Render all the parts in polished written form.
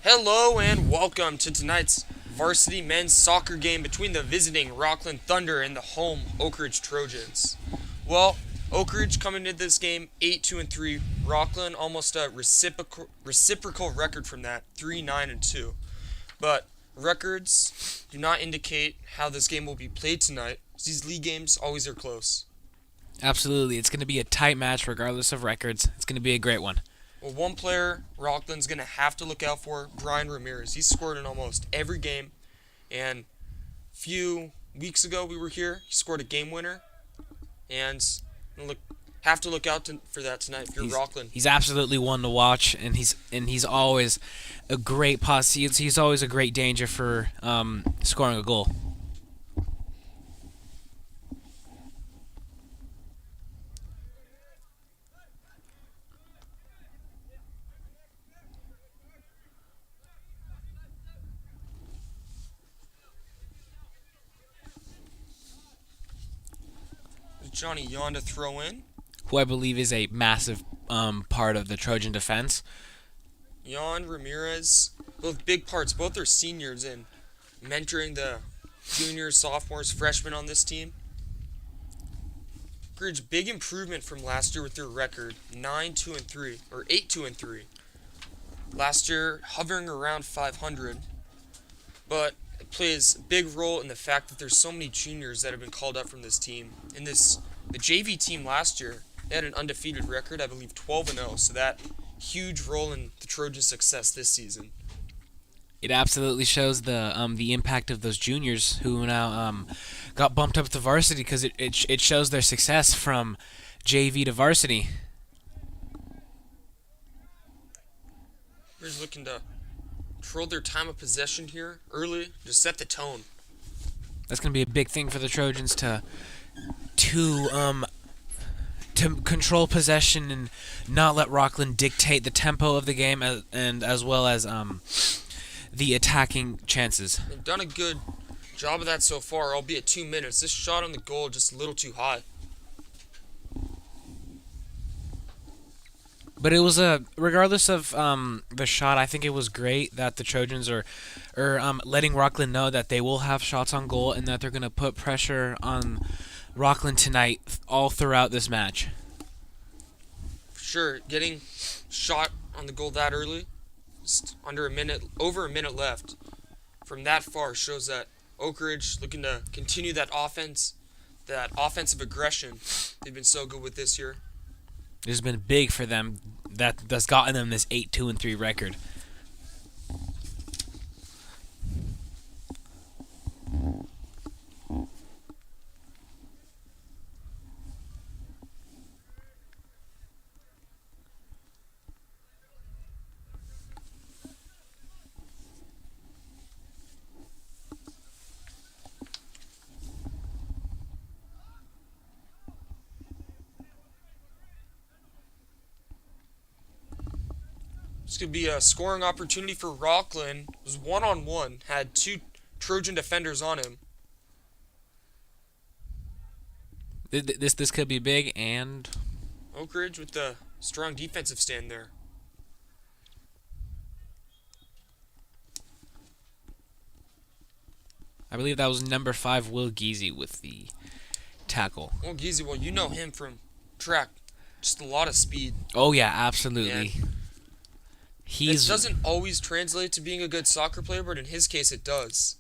Hello and welcome to tonight's varsity men's soccer game between the visiting Rocklin Thunder and the home Oak Ridge Trojans. Well, Oak Ridge coming into this game 8-2-3. Rocklin almost a reciprocal record from that, 3-9-2. But records do not indicate how this game will be played tonight. These league games always are close. Absolutely. It's going to be a tight match regardless of records. It's going to be a great one. Well, one player Rocklin's going to have to look out for, Brian Ramirez. He's scored in almost every game, and a few weeks ago we were here. He scored a game winner, and have to look out for that tonight if you're Rocklin. He's absolutely one to watch, and he's always a great he's always a great danger for scoring a goal. Johnny Yon to throw in. Who I believe is a massive part of the Trojan defense. Yon, Ramirez, both big parts. Both are seniors in mentoring the juniors, sophomores, freshmen on this team. Bridge, big improvement from last year with their record, 9-2-3 or 8-2-3. Last year, hovering around 500, but it plays a big role in the fact that there's so many juniors that have been called up from this team. The JV team last year, they had an undefeated record, I believe 12-0, so that huge role in the Trojan success this season. It absolutely shows the impact of those juniors who now got bumped up to varsity because it shows their success from JV to varsity. We're just looking to control their time of possession here early, just set the tone. That's going to be a big thing for the Trojans to control possession and not let Rocklin dictate the tempo of the game and as well as the attacking chances. They've done a good job of that so far, albeit 2 minutes. This shot on the goal just a little too high. But it was regardless of the shot, I think it was great that the Trojans are letting Rocklin know that they will have shots on goal and that they're going to put pressure on Rocklin tonight all throughout this match. For sure, getting shot on the goal that early, just over a minute left, from that far shows that Oak Ridge looking to continue that offensive aggression they've been so good with this year. This has been big for them. That's gotten them this 8-2-3 record. This could be a scoring opportunity for Rocklin. It was one-on-one, had two Trojan defenders on him. This could be big, and Oak Ridge with the strong defensive stand there. I believe that was number 5, Will Geezy, with the tackle. Well, Geezy, you know him from track. Just a lot of speed. Oh, yeah, absolutely. And it doesn't always translate to being a good soccer player, but in his case it does.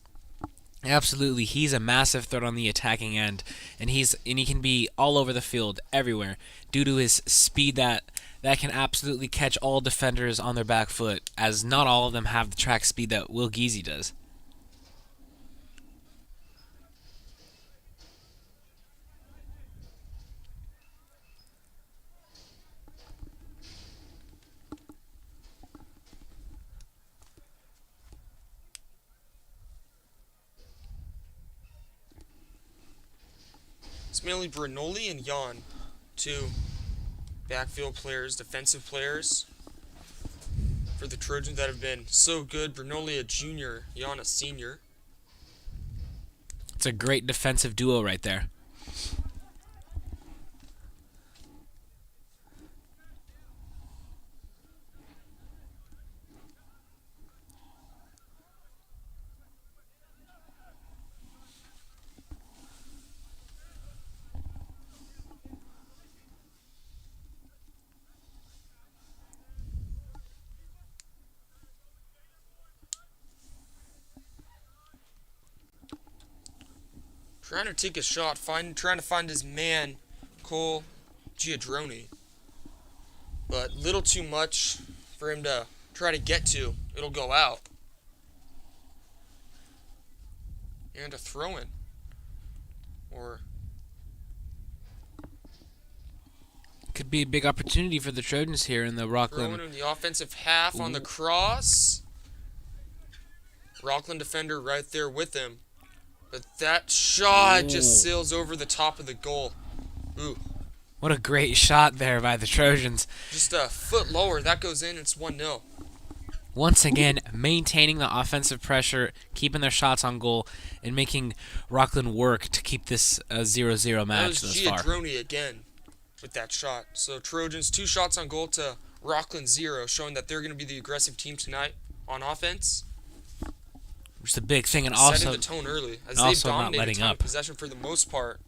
Absolutely. He's a massive threat on the attacking end, and he can be all over the field, everywhere, due to his speed that can absolutely catch all defenders on their back foot, as not all of them have the track speed that Will Geezy does. It's mainly Bernoli and Jan, two backfield players, defensive players for the Trojans that have been so good. Bernoli a junior, Jan a senior. It's a great defensive duo right there. Trying to take a shot, trying to find his man, Cole Giadroni. But little too much for him to try to get to. It'll go out. And a throw in. Or Could be a big opportunity for the Trojans here in the Rocklin. throwing in the offensive half on the cross. Rocklin defender right there with him. But that shot just sails over the top of the goal. Ooh. What a great shot there by the Trojans. Just a foot lower. That goes in. It's 1-0. Once again, maintaining the offensive pressure, keeping their shots on goal, and making Rocklin work to keep this a 0-0 match thus far. Giadroni again with that shot. So Trojans 2 shots on goal to Rocklin 0, showing that they're going to be the aggressive team tonight on offense. Which is a big thing, and also setting the tone early as also they've not dominated letting time up. possession for the most part.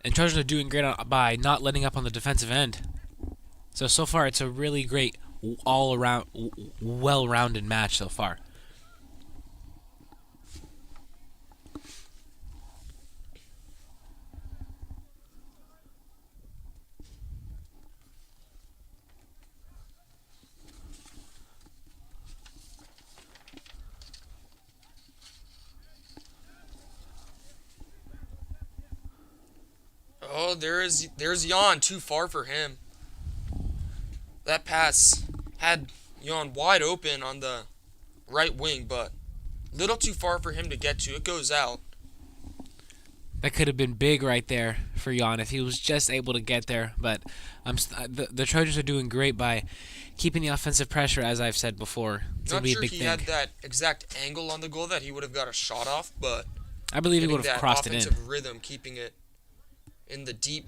And Trojans are doing great by not letting up on the defensive end. So far, it's a really great, all-around, well-rounded match so far. Oh, there's Jan. Too far for him. That pass had Jan wide open on the right wing, but little too far for him to get to. It goes out. That could have been big right there for Jan if he was just able to get there. But the Trojans are doing great by keeping the offensive pressure, as I've said before. It's Not gonna be sure a big he thing. had that exact angle on the goal that he would have got a shot off, but I believe he getting would have that crossed it in. offensive rhythm, keeping it in the deep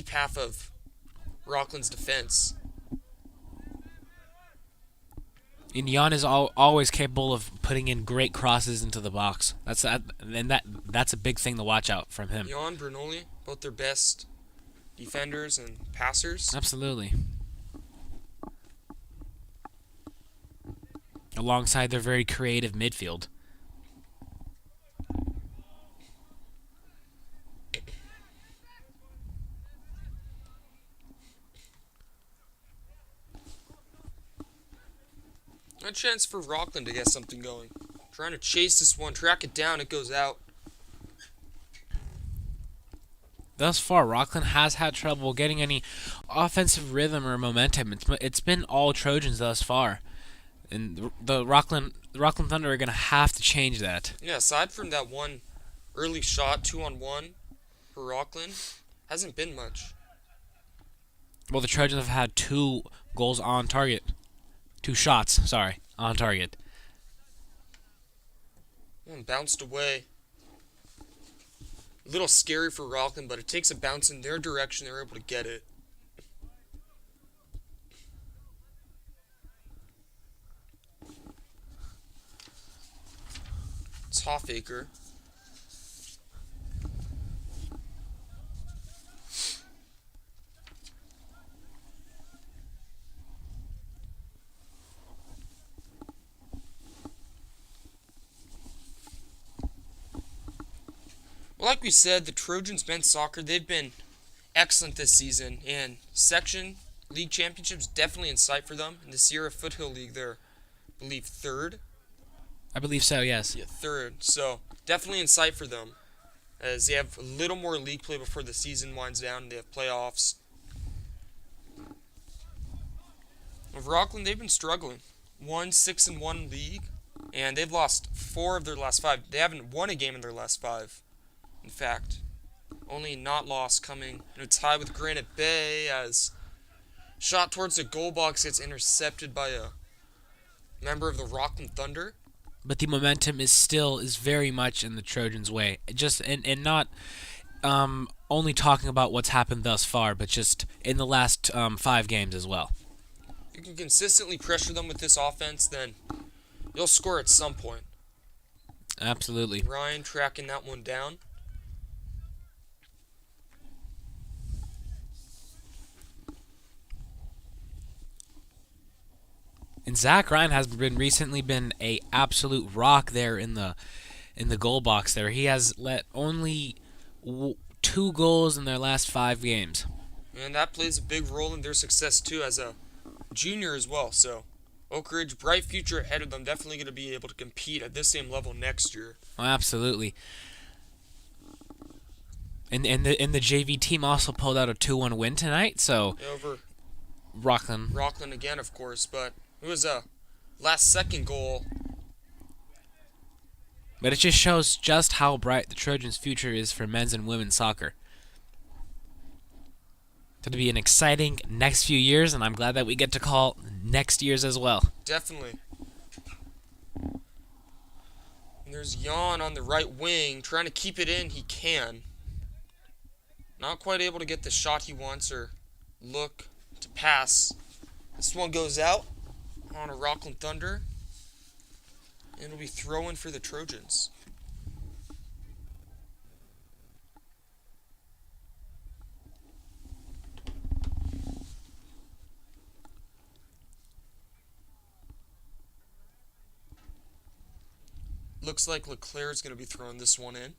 half of Rocklin's defense. And Jan is always capable of putting in great crosses into the box. That's a big thing to watch out from him. Jan, Bernoulli, both their best defenders and passers. Absolutely. Alongside their very creative midfield. A chance for Rocklin to get something going. Trying to chase this one, track it down, it goes out. Thus far, Rocklin has had trouble getting any offensive rhythm or momentum. It's been all Trojans thus far. And the Rocklin Thunder are going to have to change that. Yeah, aside from that one early shot, 2-on-1 for Rocklin, hasn't been much. Well, the Trojans have had 2 goals on target. 2 shots, sorry, on target. And bounced away. A little scary for Rocklin, but it takes a bounce in their direction. They're able to get it. It's Hoffaker. Well, like we said, the Trojans men's soccer, they've been excellent this season. And section league championships definitely in sight for them. In the Sierra Foothill League, they're, I believe, third. I believe so, yes. Yeah, third. So definitely in sight for them, as they have a little more league play before the season winds down. They have playoffs. With Rocklin, they've been struggling. 6-1 league, and they've lost 4 of their last 5. They haven't won a game in their last 5. In fact, only not lost coming in a tie with Granite Bay, as shot towards the goal box gets intercepted by a member of the Rocklin Thunder. But the momentum is very much in the Trojans' way. Just and not only talking about what's happened thus far, but just in the last 5 games as well. If you can consistently pressure them with this offense, then you'll score at some point. Absolutely. Ryan tracking that one down. And Zach Ryan has recently been a absolute rock there in in the goal box there. He has let only 2 goals in their last 5 games. And that plays a big role in their success too as a junior as well. So Oak Ridge, bright future ahead of them. Definitely going to be able to compete at this same level next year. Oh, absolutely. And the JV team also pulled out a 2-1 win tonight. So Over Rocklin again, of course, but it was a last second goal. But it just shows just how bright the Trojans' future is for men's and women's soccer. It's going to be an exciting next few years, and I'm glad that we get to call next year's as well. Definitely. And there's Jan on the right wing, trying to keep it in. He can. Not quite able to get the shot he wants or look to pass. This one goes out on a Rocklin Thunder. And it'll be throw-in for the Trojans. Looks like LeClaire is going to be throwing this one in.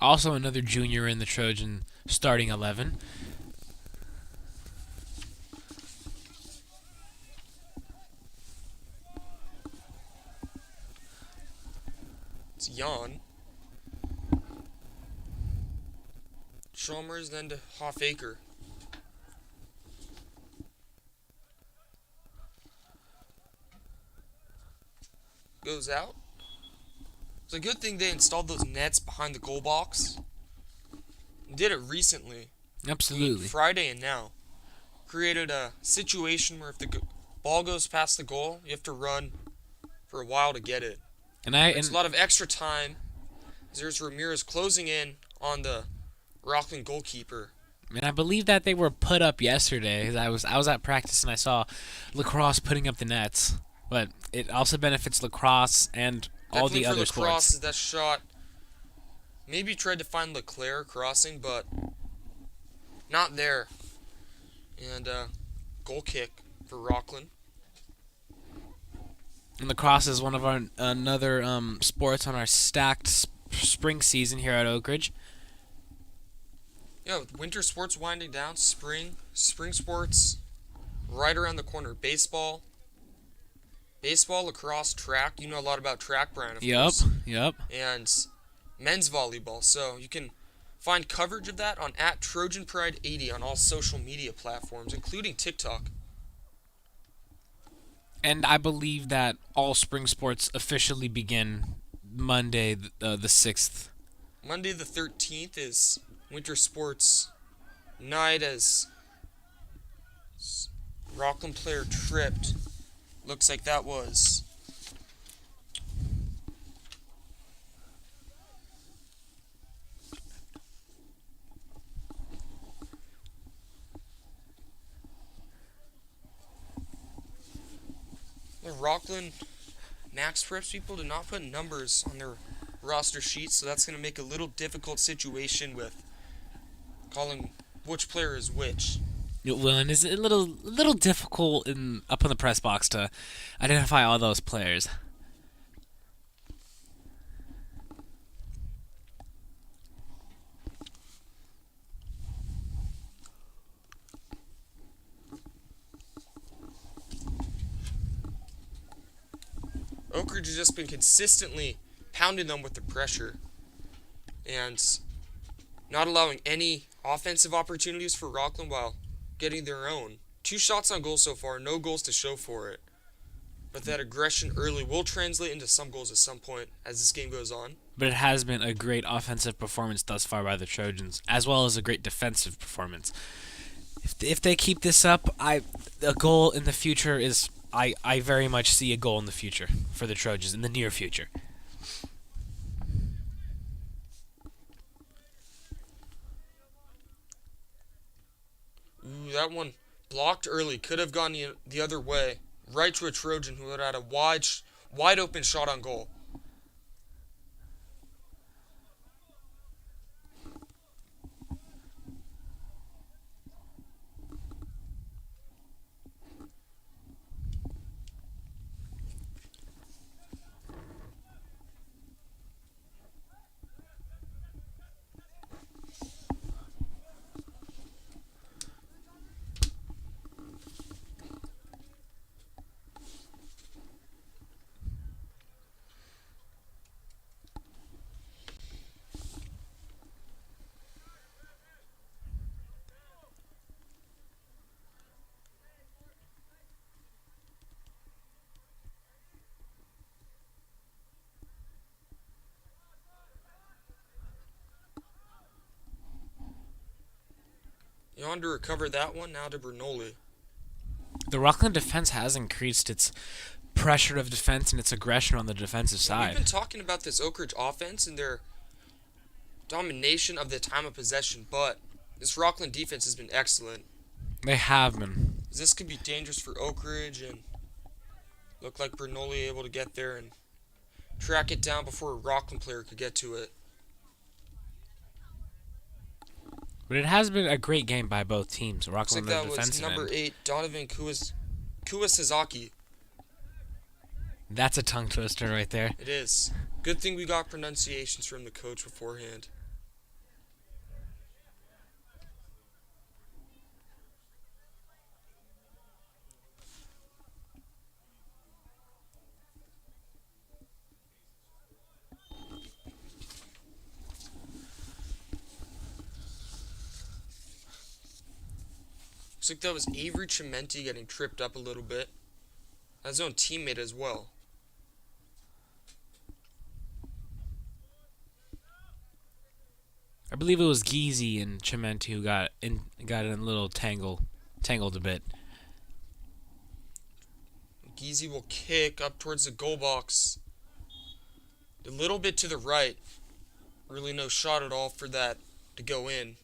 Also another junior in the Trojan starting 11. It's Jan. Chalmers then to Hoffaker. Goes out. It's a good thing they installed those nets behind the goal box. Did it recently. Absolutely. Friday and now. Created a situation where if the ball goes past the goal, you have to run for a while to get it. It's a lot of extra time. There's Ramirez closing in on the Rocklin goalkeeper. And I believe that they were put up yesterday. I was at practice and I saw lacrosse putting up the nets. But it also benefits lacrosse and all the other lacrosse, sports. That shot. Maybe tried to find LeClaire crossing, but not there. And goal kick for Rocklin. And lacrosse is one of our another sports on our stacked spring season here at Oak Ridge. Yeah, with winter sports winding down, spring sports right around the corner. Baseball, lacrosse, track. You know a lot about track, Brian, of course. Yep. And men's volleyball. So you can find coverage of that on @TrojanPride80 on all social media platforms, including TikTok. And I believe that all spring sports officially begin Monday, the 6th. Monday the 13th is winter sports night as Rocklin player tripped. Looks like that was the Rocklin Max Preps people did not put numbers on their roster sheet, so that's going to make a little difficult situation with calling which player is which. Well, and it's a little difficult up in the press box to identify all those players. Oak Ridge has just been consistently pounding them with the pressure and not allowing any offensive opportunities for Rocklin while getting their own. 2 shots on goal so far, no goals to show for it. But that aggression early will translate into some goals at some point as this game goes on. But it has been a great offensive performance thus far by the Trojans, as well as a great defensive performance. If they keep this up, a goal in the future is... I very much see a goal in the future for the Trojans in the near future. Ooh, that one blocked early. Could have gone the other way. Right to a Trojan who would have had a wide open shot on goal. On to recover that one, now to Bernoulli. The Rocklin defense has increased its pressure of defense and its aggression on the defensive Yeah, we've been side. talking about this Oak Ridge offense and their domination of the time of possession, but this Rocklin defense has been excellent. They have been. This could be dangerous for Oak Ridge, and look like Bernoulli able to get there and track it down before a Rocklin player could get to it. But it has been a great game by both teams. Looks like Rocklin that the was defensive number end. 8, Donovan Kuwasazaki. That's a tongue twister right there. It is. Good thing we got pronunciations from the coach beforehand. Looks like that was Avery Chimenti getting tripped up a little bit. His own teammate as well. I believe it was Geezy and Chimenti who got in a little tangled a bit. Geezy will kick up towards the goal box. A little bit to the right. Really no shot at all for that to go in.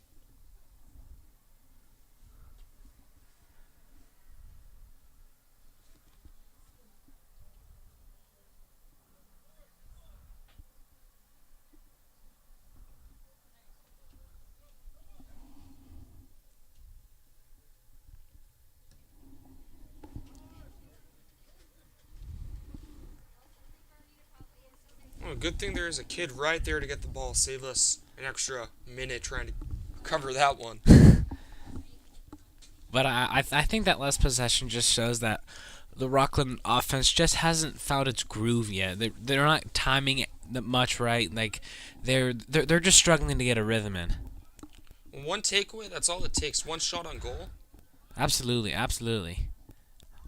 Well, good thing there is a kid right there to get the ball. Save us an extra minute trying to cover that one. But I think that last possession just shows that the Rocklin offense just hasn't found its groove yet. They're not timing it much right. Like they're just struggling to get a rhythm in. One takeaway, that's all it takes. One shot on goal. Absolutely.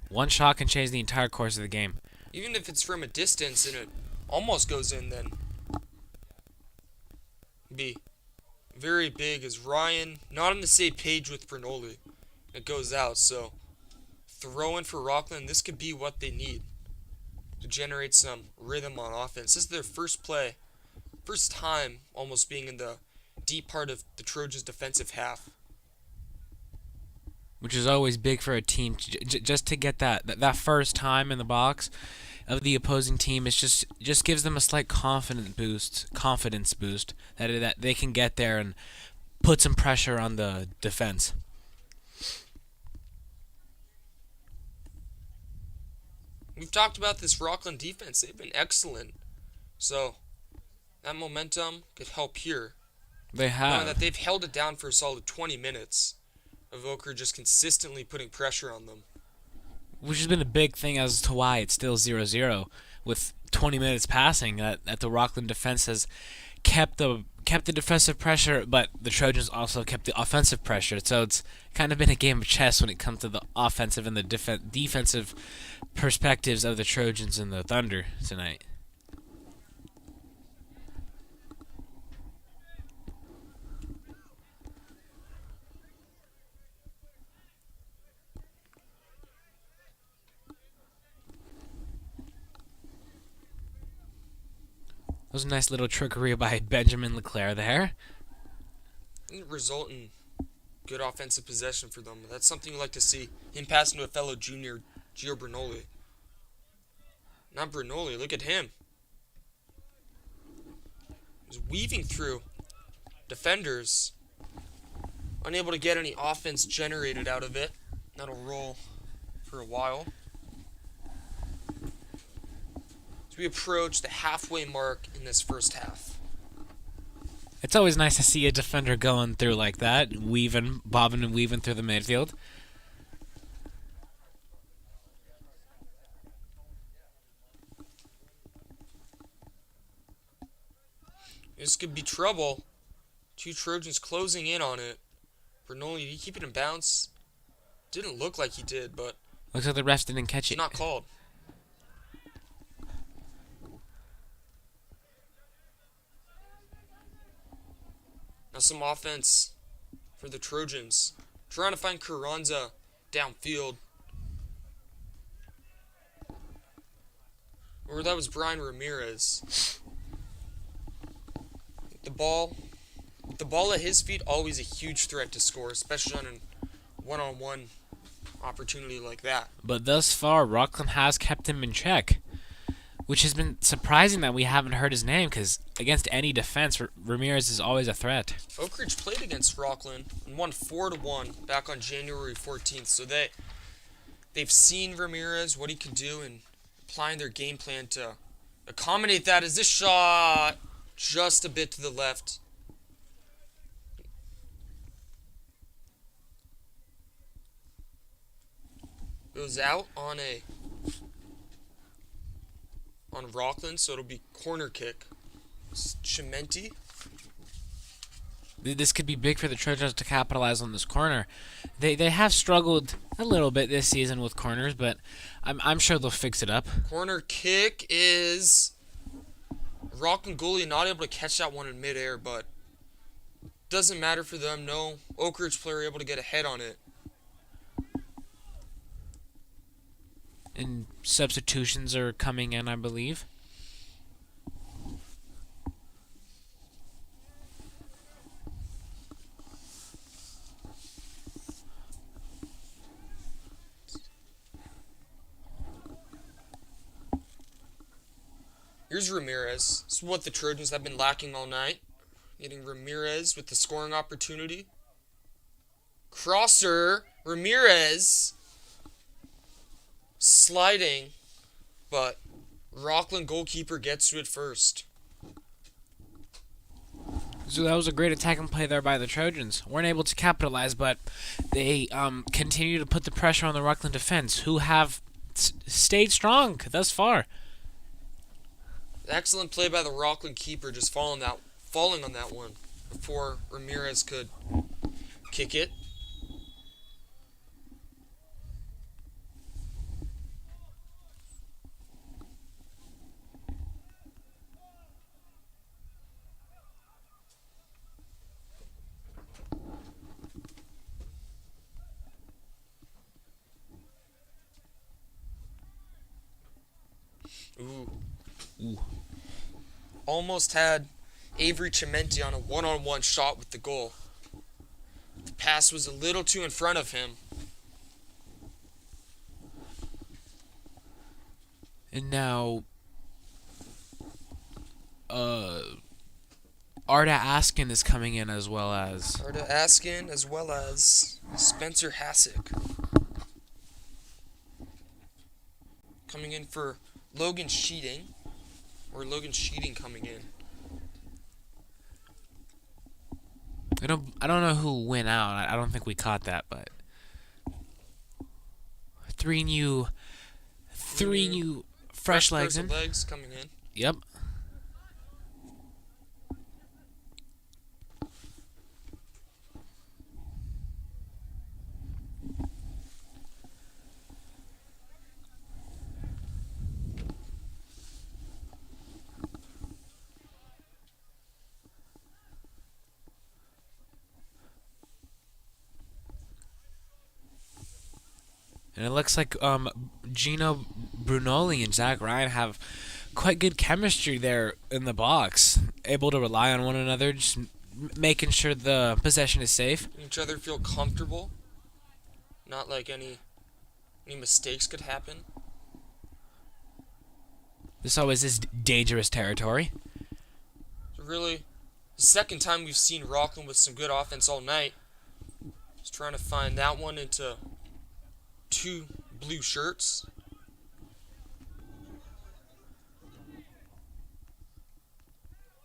One shot can change the entire course of the game. Even if it's from a distance and it almost goes in, then be very big as Ryan not on the same page with Bernoulli. It goes out, so throw in for Rocklin. This could be what they need to generate some rhythm on offense. This is their first play, first time almost being in the deep part of the Trojans' defensive half. Which is always big for a team just to get that first time in the box of the opposing team. It's just gives them a slight confidence boost that they can get there and put some pressure on the defense. We've talked about this Rocklin defense. They've been excellent. So that momentum could help here. They have. Knowing that they've held it down for a solid 20 minutes of Oak Ridge just consistently putting pressure on them. Which has been a big thing as to why it's still 0-0 with 20 minutes passing. That the Rocklin defense has kept the defensive pressure, but the Trojans also kept the offensive pressure. So it's kind of been a game of chess when it comes to the offensive and the defensive perspectives of the Trojans and the Thunder tonight. That was a nice little trickery by Benjamin Leclerc there. Didn't result in good offensive possession for them. That's something you like to see. Him passing to a fellow junior, Gio Bernoulli. Not Bernoulli, look at him. He's weaving through defenders. Unable to get any offense generated out of it. That'll roll for a while. As we approach the halfway mark in this first half. It's always nice to see a defender going through like that, bobbing and weaving through the midfield. This could be trouble. Two Trojans closing in on it. Bernoulli, did he keep it in bounds? Didn't look like he did, but Looks like the refs didn't catch it's it. not called. Now some offense for the Trojans. Trying to find Carranza downfield. Or that was Brian Ramirez. The ball at his feet, always a huge threat to score, especially on a one-on-one opportunity like that. But thus far, Rocklin has kept him in check, which has been surprising that we haven't heard his name, because against any defense, Ramirez is always a threat. Oak Ridge played against Rocklin and won 4-1 back on January 14th, so they've seen Ramirez, what he can do, and applying their game plan to accommodate that. As this shot just a bit to the left. Goes out on Rocklin, so it'll be corner kick. Chimenti. This could be big for the Trojans to capitalize on this corner. They have struggled a little bit this season with corners, but I'm sure they'll fix it up. Corner kick is Rocklin goalie not able to catch that one in midair, but doesn't matter for them. No Oak Ridge player able to get ahead on it. And substitutions are coming in, I believe. Here's Ramirez. This is what the Trojans have been lacking all night. Getting Ramirez with the scoring opportunity. Crosser. Ramirez. Sliding. But Rocklin goalkeeper gets to it first. So that was a great attacking play there by the Trojans. Weren't able to capitalize, but they continue to put the pressure on the Rocklin defense, who have stayed strong thus far. Excellent play by the Rocklin keeper, just falling on that one before Ramirez could kick it. Ooh. Almost had Avery Chimenti on a one-on-one shot with the goal. The pass was a little too in front of him. And now, Arda Askin is coming in as well as Spencer Hassick. Coming in for Logan Sheeting. Or Logan Sheeting coming in. I don't know who went out. I don't think we caught that, but three new fresh legs in. Legs coming in. Yep. And it looks like Gino Brunoli and Zach Ryan have quite good chemistry there in the box, able to rely on one another, just making sure the possession is safe. Each other feel comfortable. Not like any mistakes could happen. This always is dangerous territory. So really, the second time we've seen Rocklin with some good offense all night. Just trying to find that one into two blue shirts.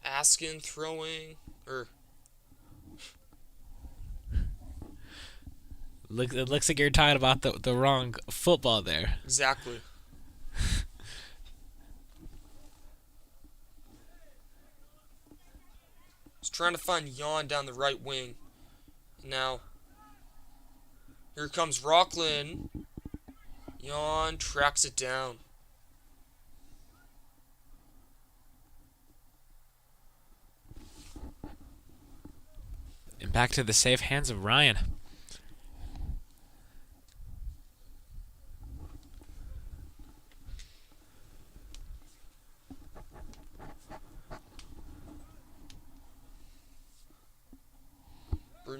Askin throwing, or it looks like you're talking about the wrong football there. Exactly. Just trying to find Jan down the right wing. Now, here comes Rocklin. Jan tracks it down. And back to the safe hands of Ryan.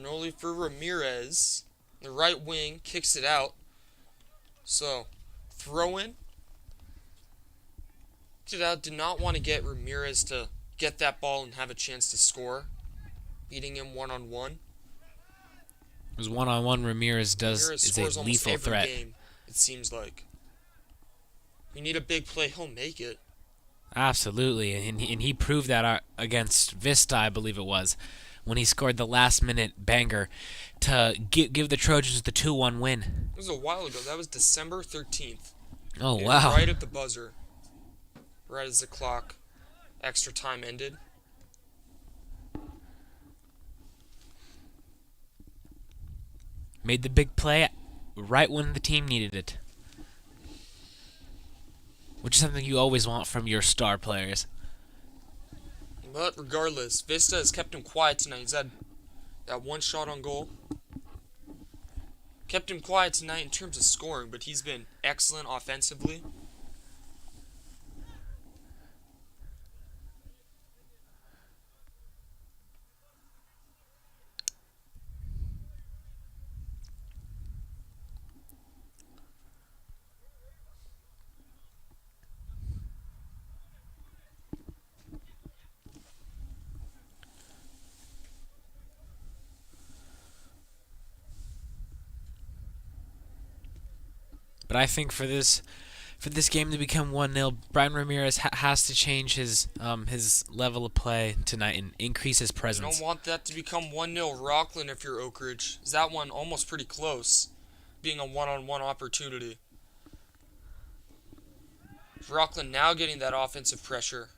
Bernoulli for Ramirez. The right wing kicks it out. So, throw in. Did not want to get Ramirez to get that ball and have a chance to score. Beating him one-on-one. His one-on-one Ramirez is scores a almost lethal every threat. game, it seems like. You need a big play, he'll make it. Absolutely, and he proved that against Vista, I believe it was, when he scored the last-minute banger to give the Trojans the 2-1 win. It was a while ago. That was December 13th. Oh, wow. Right at the buzzer. Right as the clock extra time ended. Made the big play right when the team needed it. Which is something you always want from your star players. But regardless, Vista has kept him quiet tonight. He's had that one shot on goal. Kept him quiet tonight in terms of scoring, but he's been excellent offensively. But I think for this game to become 1-0, Brian Ramirez has to change his level of play tonight and increase his You presence. don't want that to become 1-0 Rocklin if you're Oak Ridge. Is that one almost pretty close, being a one-on-one opportunity. Rocklin now getting that offensive pressure.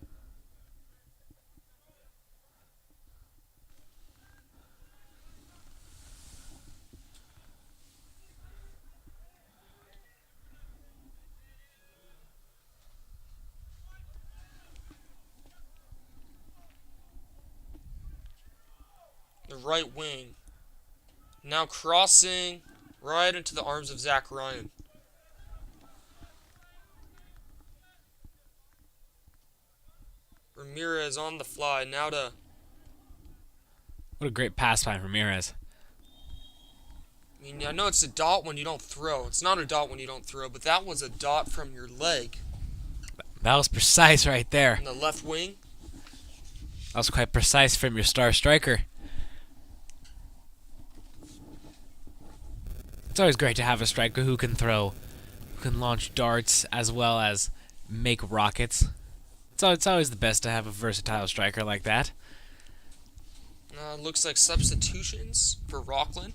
The right wing. Now crossing right into the arms of Zach Ryan. Ramirez on the fly. Now to... What a great pass by Ramirez. I mean, I know it's a dot when you don't throw. It's not a dot when you don't throw, but that was a dot from your leg. That was precise right there. On the left wing. That was quite precise from your star striker. It's always great to have a striker who can throw, who can launch darts as well as make rockets. It's always the best to have a versatile striker like that. Looks like substitutions for Rocklin.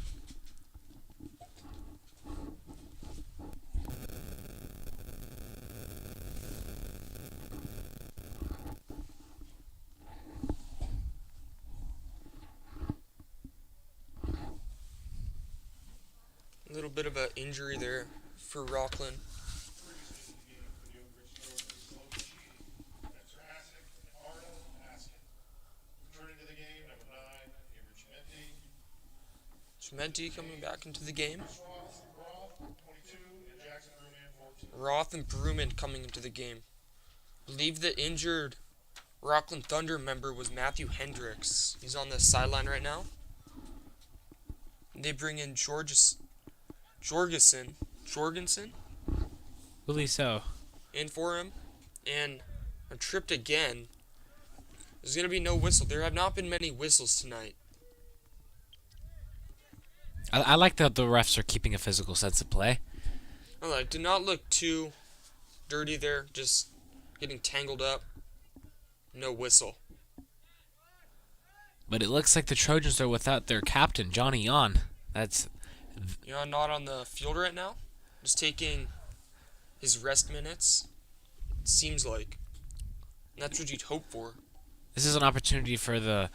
A little bit of an injury there for Rocklin. Chimenti coming back into the game. Roth and Bruman coming into the game. I believe the injured Rocklin Thunder member was Matthew Hendricks. He's on the sideline right now. They bring in Jorgensen Believe so. in for him. And I'm tripped again. There's going to be no whistle. There have not been many whistles tonight. I like that the refs are keeping a physical sense of play. Did not look too dirty there. Just getting tangled up. No whistle. But it looks like the Trojans are without their captain, Johnny Yon. That's... Not on the field right now. Just taking his rest minutes. It seems like. And that's what you'd hope for. This is an opportunity for the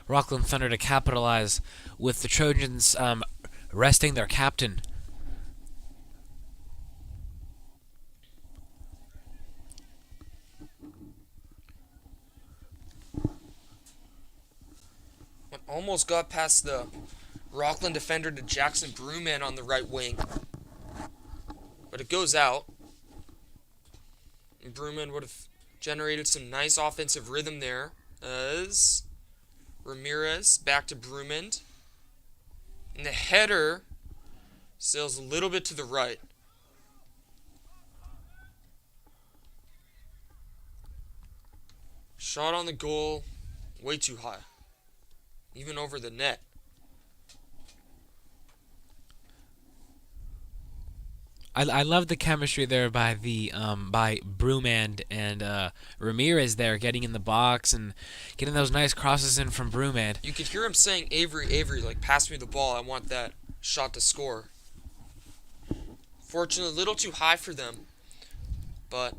Rocklin Thunder to capitalize with the Trojans resting their captain. Almost got past the Rocklin defender to Jackson Brewman on the right wing. But it goes out. And Brewman would have generated some nice offensive rhythm there. As Ramirez back to Brewman. And the header sails a little bit to the right. Shot on the goal, way too high. Even over the net. I love the chemistry there by Brumand and Ramirez there, getting in the box and getting those nice crosses in from Brumand. You could hear him saying, Avery, like, pass me the ball. I want that shot to score. Fortunately, a little too high for them. But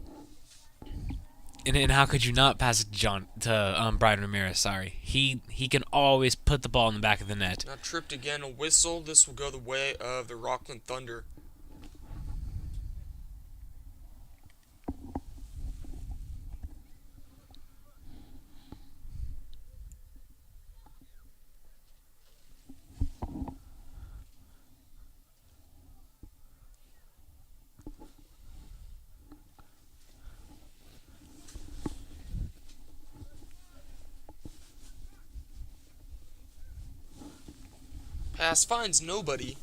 And how could you not pass it to Brian Ramirez? Sorry, he can always put the ball in the back of the net. not tripped again. A whistle. This will go the way of the Rocklin Thunder. Pass finds nobody.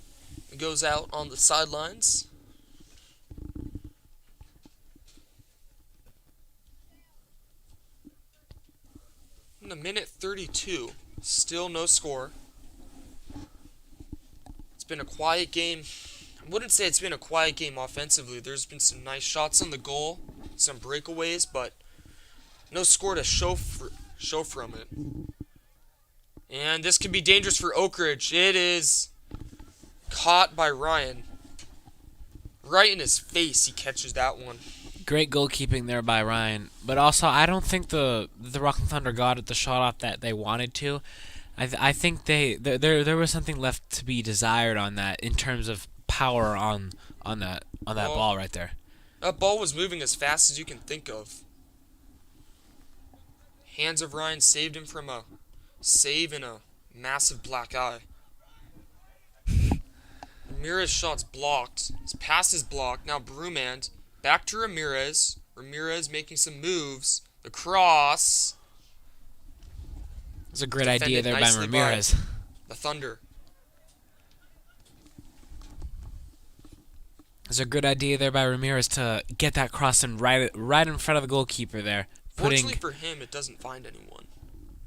It goes out on the sidelines. In a minute 32, still no score. It's been a quiet game. I wouldn't say it's been a quiet game offensively. There's been some nice shots on the goal, some breakaways, but no score to show from it. And this could be dangerous for Oak Ridge. It is caught by Ryan. Right in his face, he catches that one. Great goalkeeping there by Ryan, but also I don't think the Rocklin Thunder got at the shot off that they wanted to. I think there was something left to be desired on that in terms of power on that ball right there. That ball was moving as fast as you can think of. Hands of Ryan saved him from a save and a massive black eye. Ramirez shot's blocked. His pass is blocked. Now Brumand back to Ramirez. Ramirez making some moves. The cross. It's a great idea there by nicely Ramirez. The Thunder. It's a good idea there by Ramirez to get that cross in right in front of the goalkeeper there. Fortunately for him, it doesn't find anyone.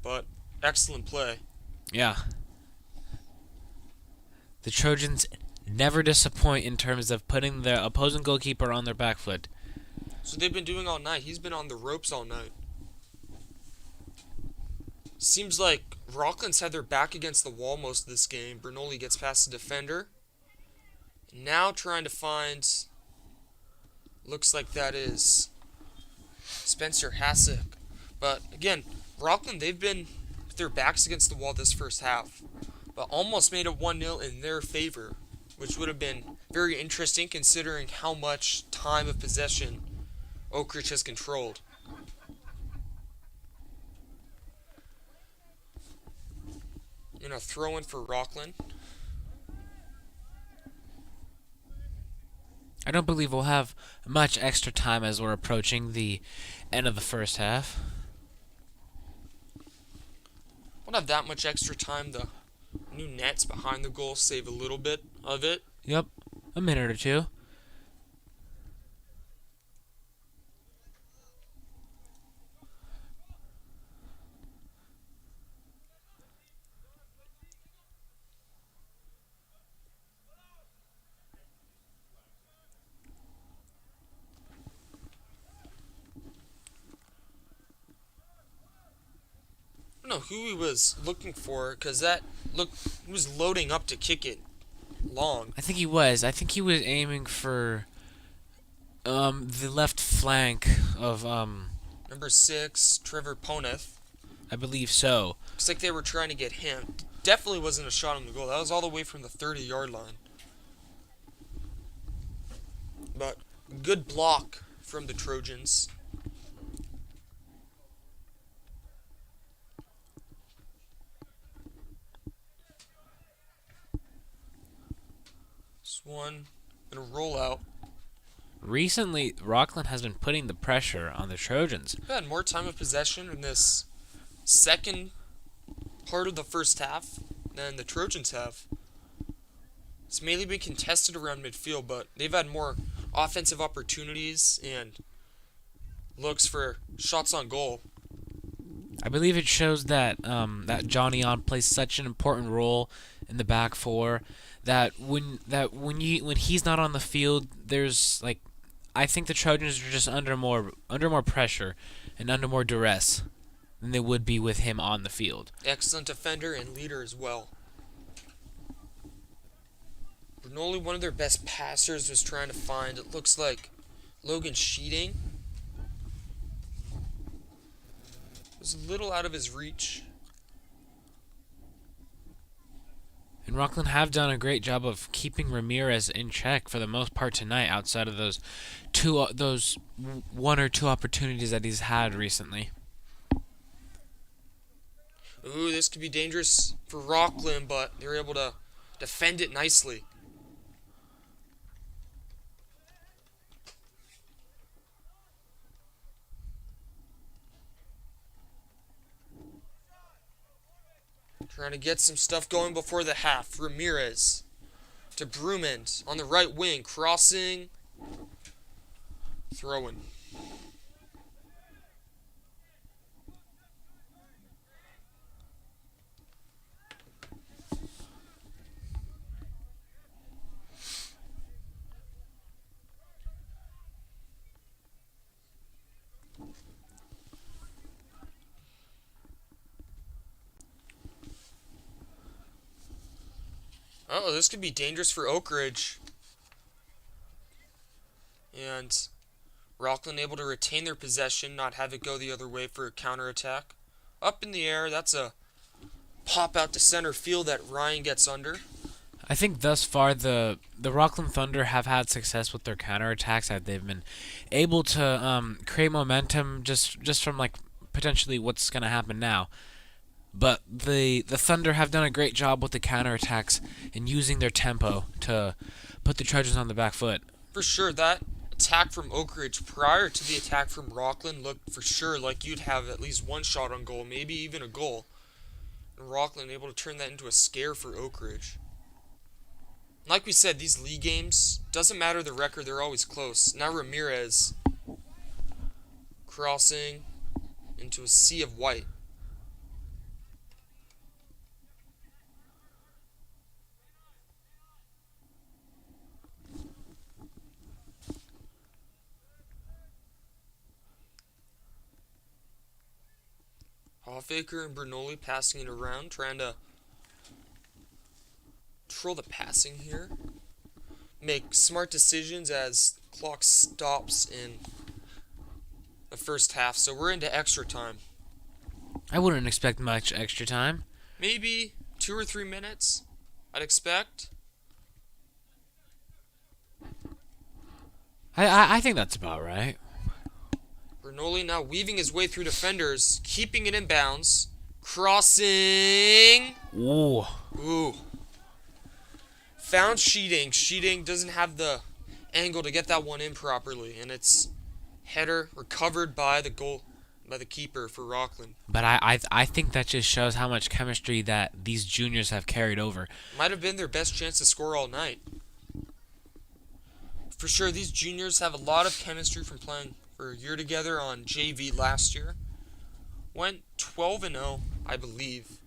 But excellent play. Yeah. The Trojans never disappoint in terms of putting the opposing goalkeeper on their back foot. So they've been doing all night. He's been on the ropes all night. Seems like Rocklin's had their back against the wall most of this game. Bernoulli gets past the defender. Now trying to find... Looks like that is Spencer Hasek. But again, Rocklin, they've been with their backs against the wall this first half. But almost made it 1-0 in their favor, which would have been very interesting considering how much time of possession Oak Ridge has controlled. And a throw in for Rocklin. I don't believe we'll have much extra time as we're approaching the end of the first half. Won't have that much extra time. The new nets behind the goal save a little bit of it. Yep, a minute or two. I don't know who he was looking for, because he was loading up to kick it long. I think he was aiming for the left flank of Number 6, Trevor Poneth. I believe so. Looks like they were trying to get him. Definitely wasn't a shot on the goal. That was all the way from the 30-yard line. But good block from the Trojans. This one gonna roll out. Recently, Rocklin has been putting the pressure on the Trojans. They've had more time of possession in this second part of the first half than the Trojans have. It's mainly been contested around midfield, but they've had more offensive opportunities and looks for shots on goal. I believe it shows that that Johnny On plays such an important role in the back four when he's not on the field, there's like I think the Trojans are just under more pressure and under more duress than they would be with him on the field. Excellent defender and leader as well. Bernoulli, one of their best passers, was trying to find, it looks like, Logan Sheeting. It was a little out of his reach. And Rocklin have done a great job of keeping Ramirez in check for the most part tonight, outside of those one or two opportunities that he's had recently. Ooh, this could be dangerous for Rocklin, but they're able to defend it nicely. Trying to get some stuff going before the half. Ramirez to Brumand on the right wing, crossing, throwing. Oh, this could be dangerous for Oak Ridge. And Rocklin able to retain their possession, not have it go the other way for a counterattack. Up in the air, that's a pop out to center field that Ryan gets under. I think thus far the Rocklin Thunder have had success with their counterattacks. That they've been able to create momentum just from like potentially what's going to happen now. But the Thunder have done a great job with the counterattacks and using their tempo to put the Trojans on the back foot. For sure, that attack from Oak Ridge prior to the attack from Rocklin looked for sure like you'd have at least one shot on goal, maybe even a goal. And Rocklin able to turn that into a scare for Oak Ridge. Like we said, these league games, doesn't matter the record, they're always close. Now Ramirez crossing into a sea of white. Hoffaker and Bernoulli passing it around, trying to control the passing here. Make smart decisions as clock stops in the first half. So we're into extra time. I wouldn't expect much extra time. Maybe 2 or 3 minutes, I'd expect. I think that's about right. Bernoulli now weaving his way through defenders, keeping it in bounds. Crossing. Ooh. Ooh. Found Sheeting. Sheeting doesn't have the angle to get that one in properly, and it's header recovered by the keeper for Rocklin. But I think that just shows how much chemistry that these juniors have carried over. Might have been their best chance to score all night. For sure, these juniors have a lot of chemistry from playing for a year together on JV last year. Went 12-0, I believe.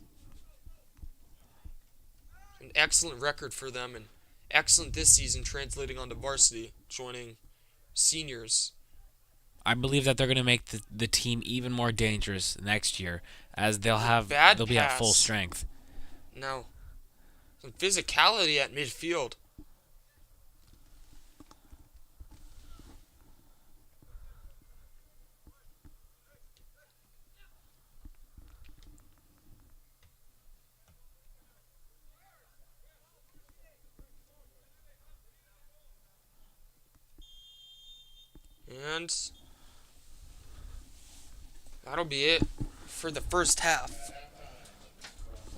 An excellent record for them, and excellent this season translating onto varsity, joining seniors. I believe that they're going to make the team even more dangerous next year, as they'll be at full strength. Now, some physicality at midfield. And that'll be it for the first half.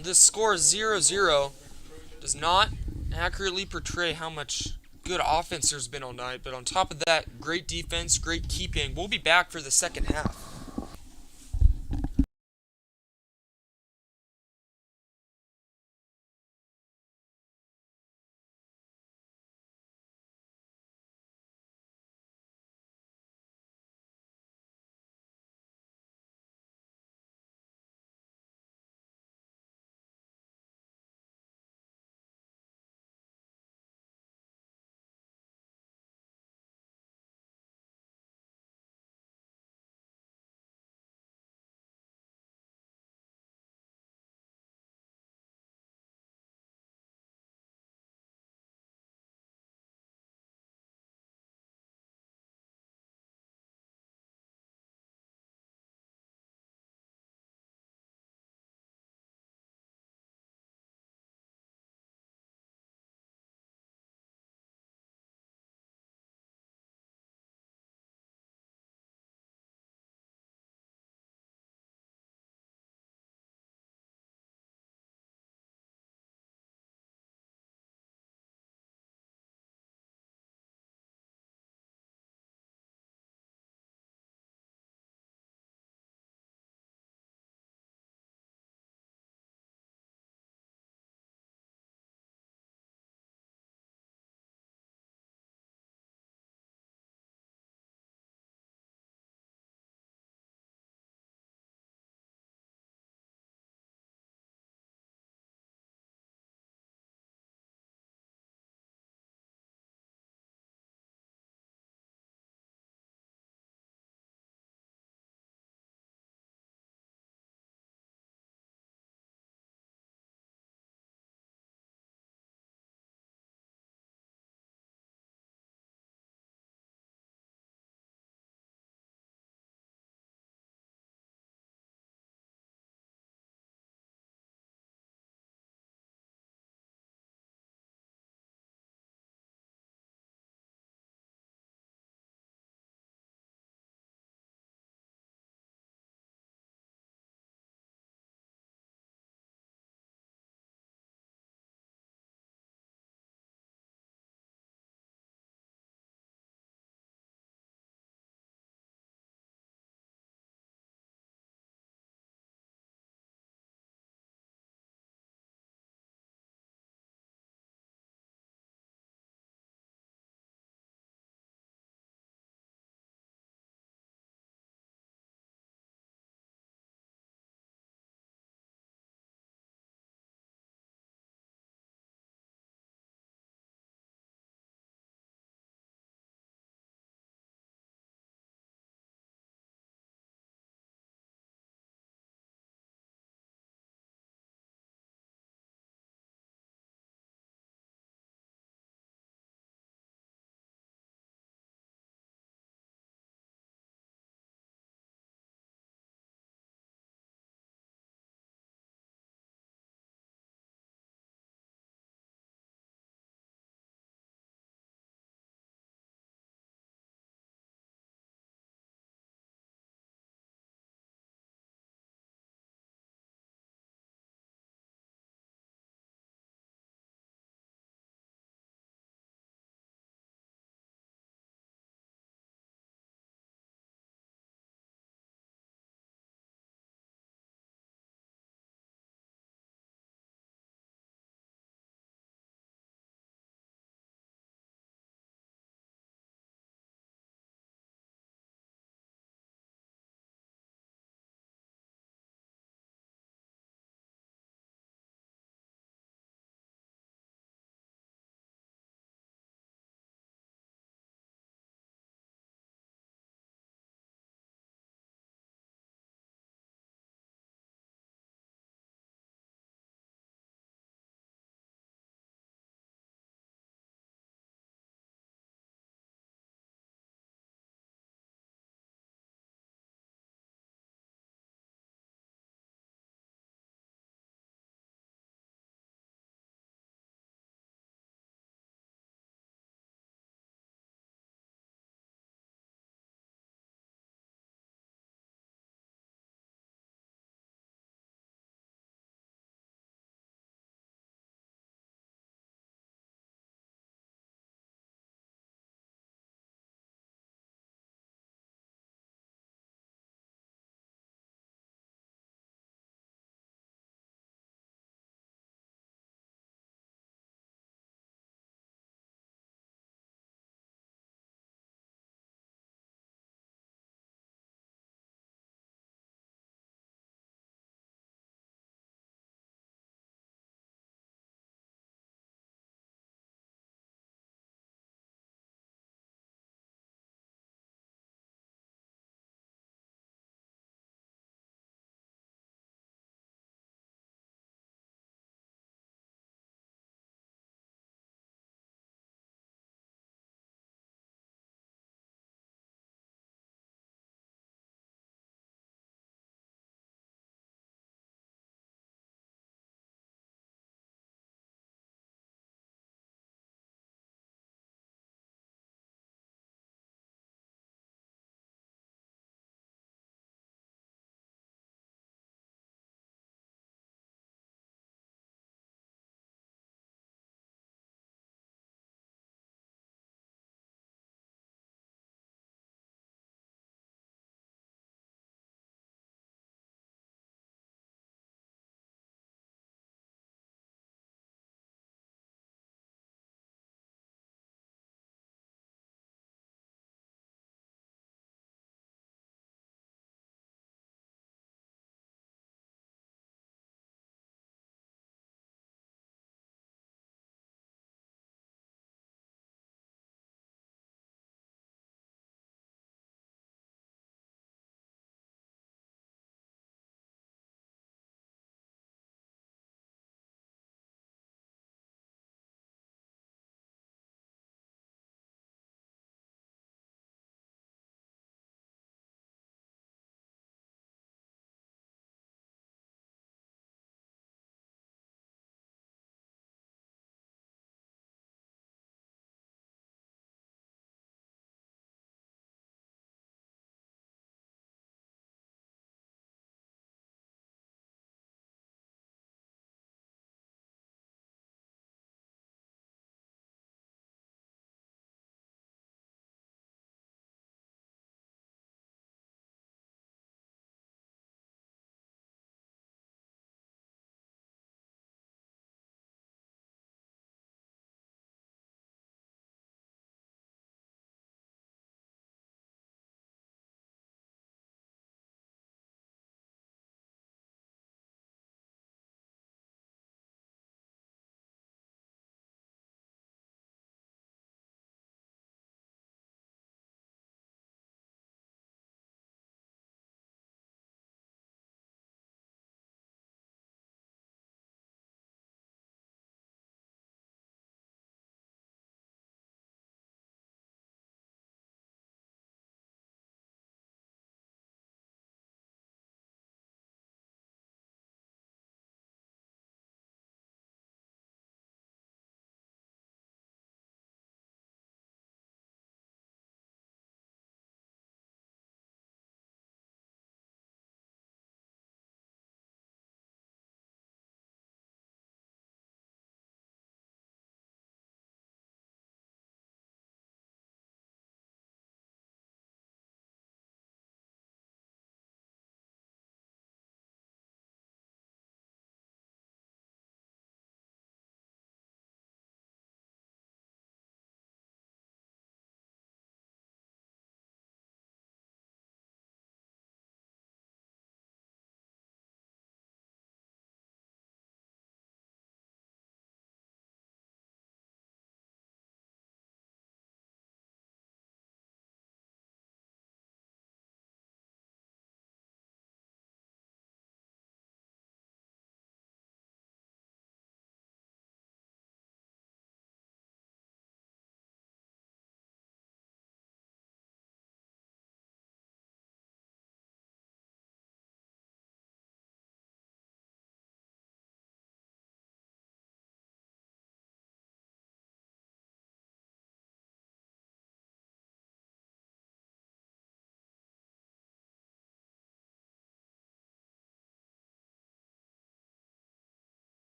This score 0-0 does not accurately portray how much good offense there's been all night, but on top of that, great defense, great keeping. We'll be back for the second half.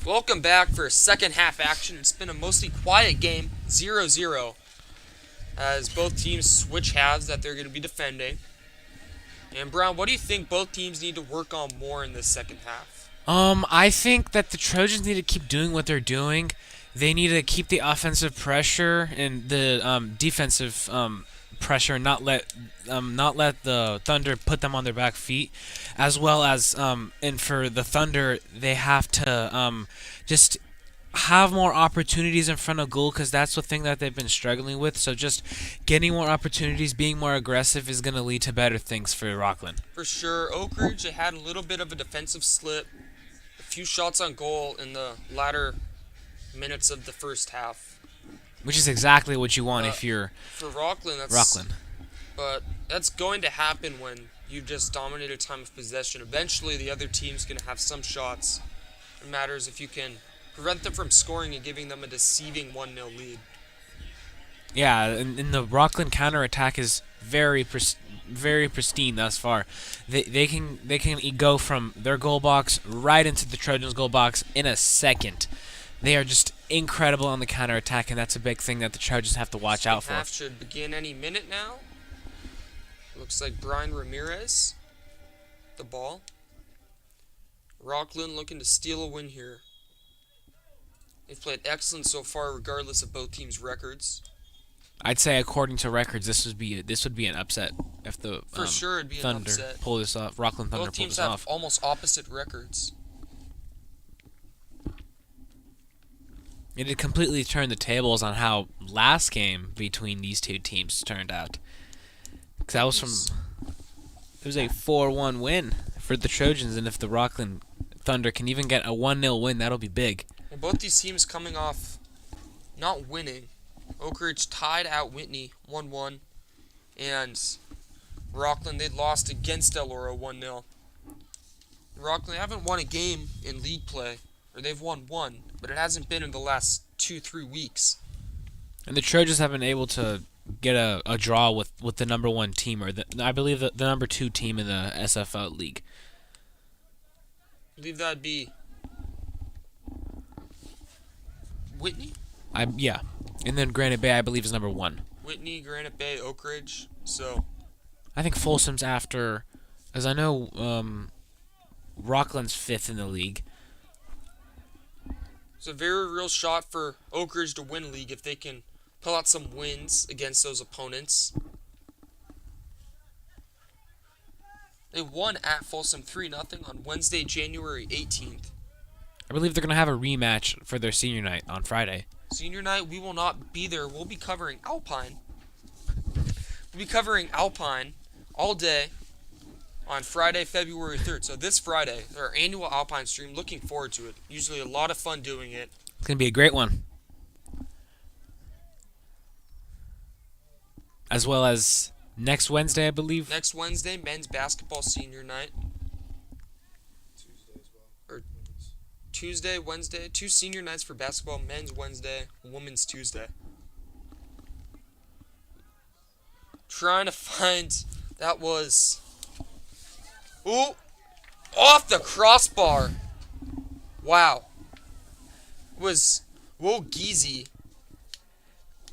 Welcome back for second half action. It's been a mostly quiet game, 0-0, as both teams switch halves that they're going to be defending. And Brown, what do you think both teams need to work on more in this second half? I think that the Trojans need to keep doing what they're doing. They need to keep the offensive pressure and the defensive pressure, and not let the Thunder put them on their back feet, as well as and for the Thunder, they have to just have more opportunities in front of goal, because that's the thing that they've been struggling with. So just getting more opportunities, being more aggressive is going to lead to better things for Rocklin. For sure, Oak Ridge had a little bit of a defensive slip, a few shots on goal in the latter minutes of the first half. Which is exactly what you want if you're For Rocklin, Rocklin. But that's going to happen when you just dominate a time of possession. Eventually, the other team's going to have some shots. It matters if you can prevent them from scoring and giving them a deceiving 1-0 lead. Yeah, and the Rocklin counterattack is very pristine thus far. They can go from their goal box right into the Trojans' goal box in a second. They are just incredible on the counterattack, and that's a big thing that the Trojans have to watch out for. Half should begin any minute now. Looks like Brian Ramirez, the ball. Rocklin looking to steal a win here. They've played excellent so far, regardless of both teams' records. I'd say, according to records, this would be an upset if the For sure, it'd be Thunder an upset. pull this off. Rocklin Thunder Both pull teams this have off. almost opposite records. It had completely turned the tables on how last game between these two teams turned out. Because that was it was a 4-1 win for the Trojans, and if the Rocklin Thunder can even get a 1-0 win, that'll be big. Well, both these teams coming off not winning. Oak Ridge tied at Whitney 1-1, and Rocklin, they lost against Del Oro 1-0. Rocklin haven't won a game in league play, or they've won one, but it hasn't been in the last 2-3 weeks. And the Trojans have been able to get a draw with the number one team, or I believe the number 2 team in the SFL league. I believe that'd be Whitney? Yeah. And then Granite Bay, I believe, is number 1. Whitney, Granite Bay, Oak Ridge. So I think Folsom's after, as I know, Rocklin's 5th in the league. it's a very real shot for Oak Ridge to win league if they can pull out some wins against those opponents. They won at Folsom 3-0 on Wednesday, January 18th. I believe they're going to have a rematch for their senior night on Friday. Senior night, we will not be there. We'll be covering Alpine. We'll be covering Alpine all day on Friday, February 3rd. So this Friday, our annual Alpine stream. Looking forward to it. Usually a lot of fun doing it. It's going to be a great one. As well as next Wednesday, I believe. Next Wednesday, men's basketball senior night. Tuesday, Wednesday, 2 senior nights for basketball, men's Wednesday, women's Tuesday. Trying to find, that was, ooh, off the crossbar. Wow. It was Will Geezy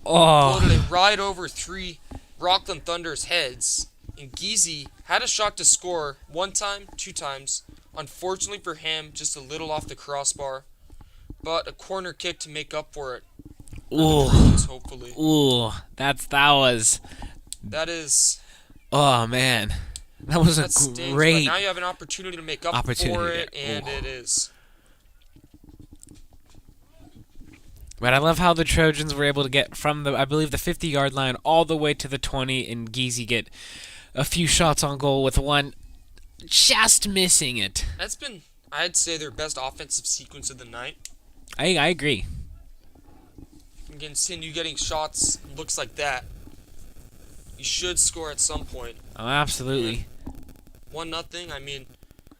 floated it right over 3 Rocklin Thunder's heads, and Geezy had a shot to score 1 time, 2 times. Unfortunately for him, just a little off the crossbar, but a corner kick to make up for it. Ooh, hopefully. Ooh, that was. That is. Oh man, that was a Stings, great. but now you have an opportunity to make up for it, and it is. But I love how the Trojans were able to get from the, I believe, the 50-yard line all the way to the 20, and Geezy get a few shots on goal with one just missing it. That's been, I'd say, their best offensive sequence of the night. I agree. You continue getting shots, looks like that. You should score at some point. Oh, absolutely. 1-0. I mean,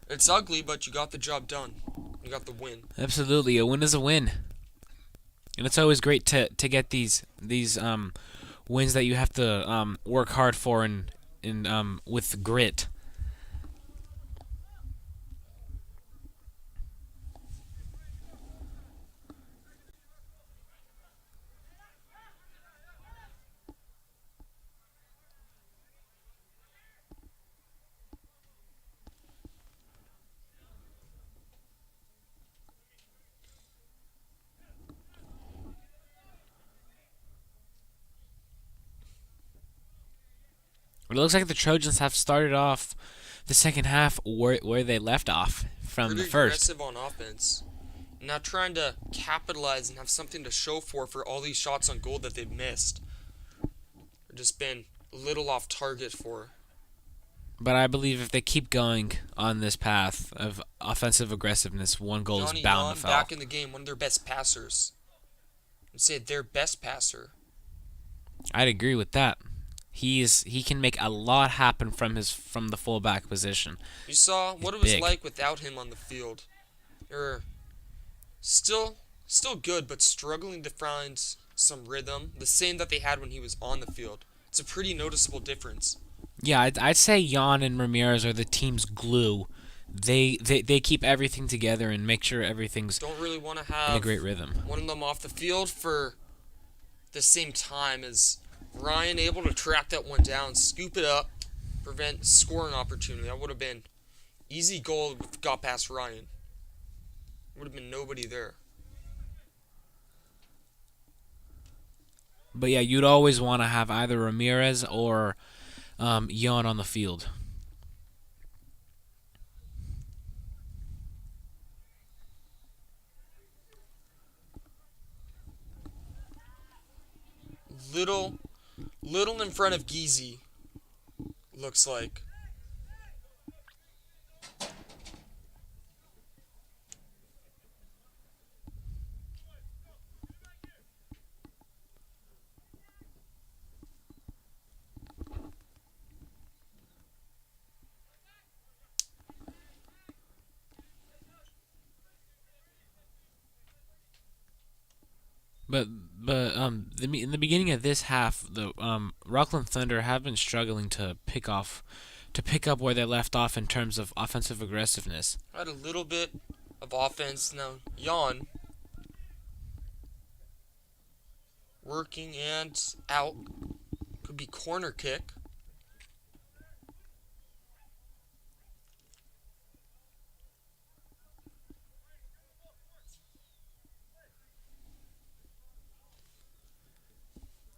it's ugly, but you got the job done. You got the win. Absolutely, a win is a win. And it's always great to get these wins that you have to work hard for and with grit. But it looks like the Trojans have started off the second half where they left off from the Pretty first. aggressive on offense. Now trying to capitalize and have something to show for all these shots on goal that they've missed. They've just been a little off target for. But I believe if they keep going on this path of offensive aggressiveness, one goal Johnny is bound Yon to fall. back in the game, one of their best passers. I'd say their best passer. I'd agree with that. He can make a lot happen from the fullback position. You saw what it was like without him on the field. They're still good, but struggling to find some rhythm, the same that they had when he was on the field. It's a pretty noticeable difference. Yeah, I'd say Jan and Ramirez are the team's glue. They keep everything together and make sure everything's Don't really want to in have a great rhythm. one of them off the field for the same time as Ryan, able to track that one down, scoop it up, prevent scoring opportunity. That would have been easy goal if it got past Ryan. Would have been nobody there. But yeah, you'd always want to have either Ramirez or Jan on the field. Little in front of Geezy, looks like. But in the beginning of this half, the Rocklin Thunder have been struggling to pick up where they left off in terms of offensive aggressiveness. Had a little bit of offense now. Jan working and out. Could be corner kick.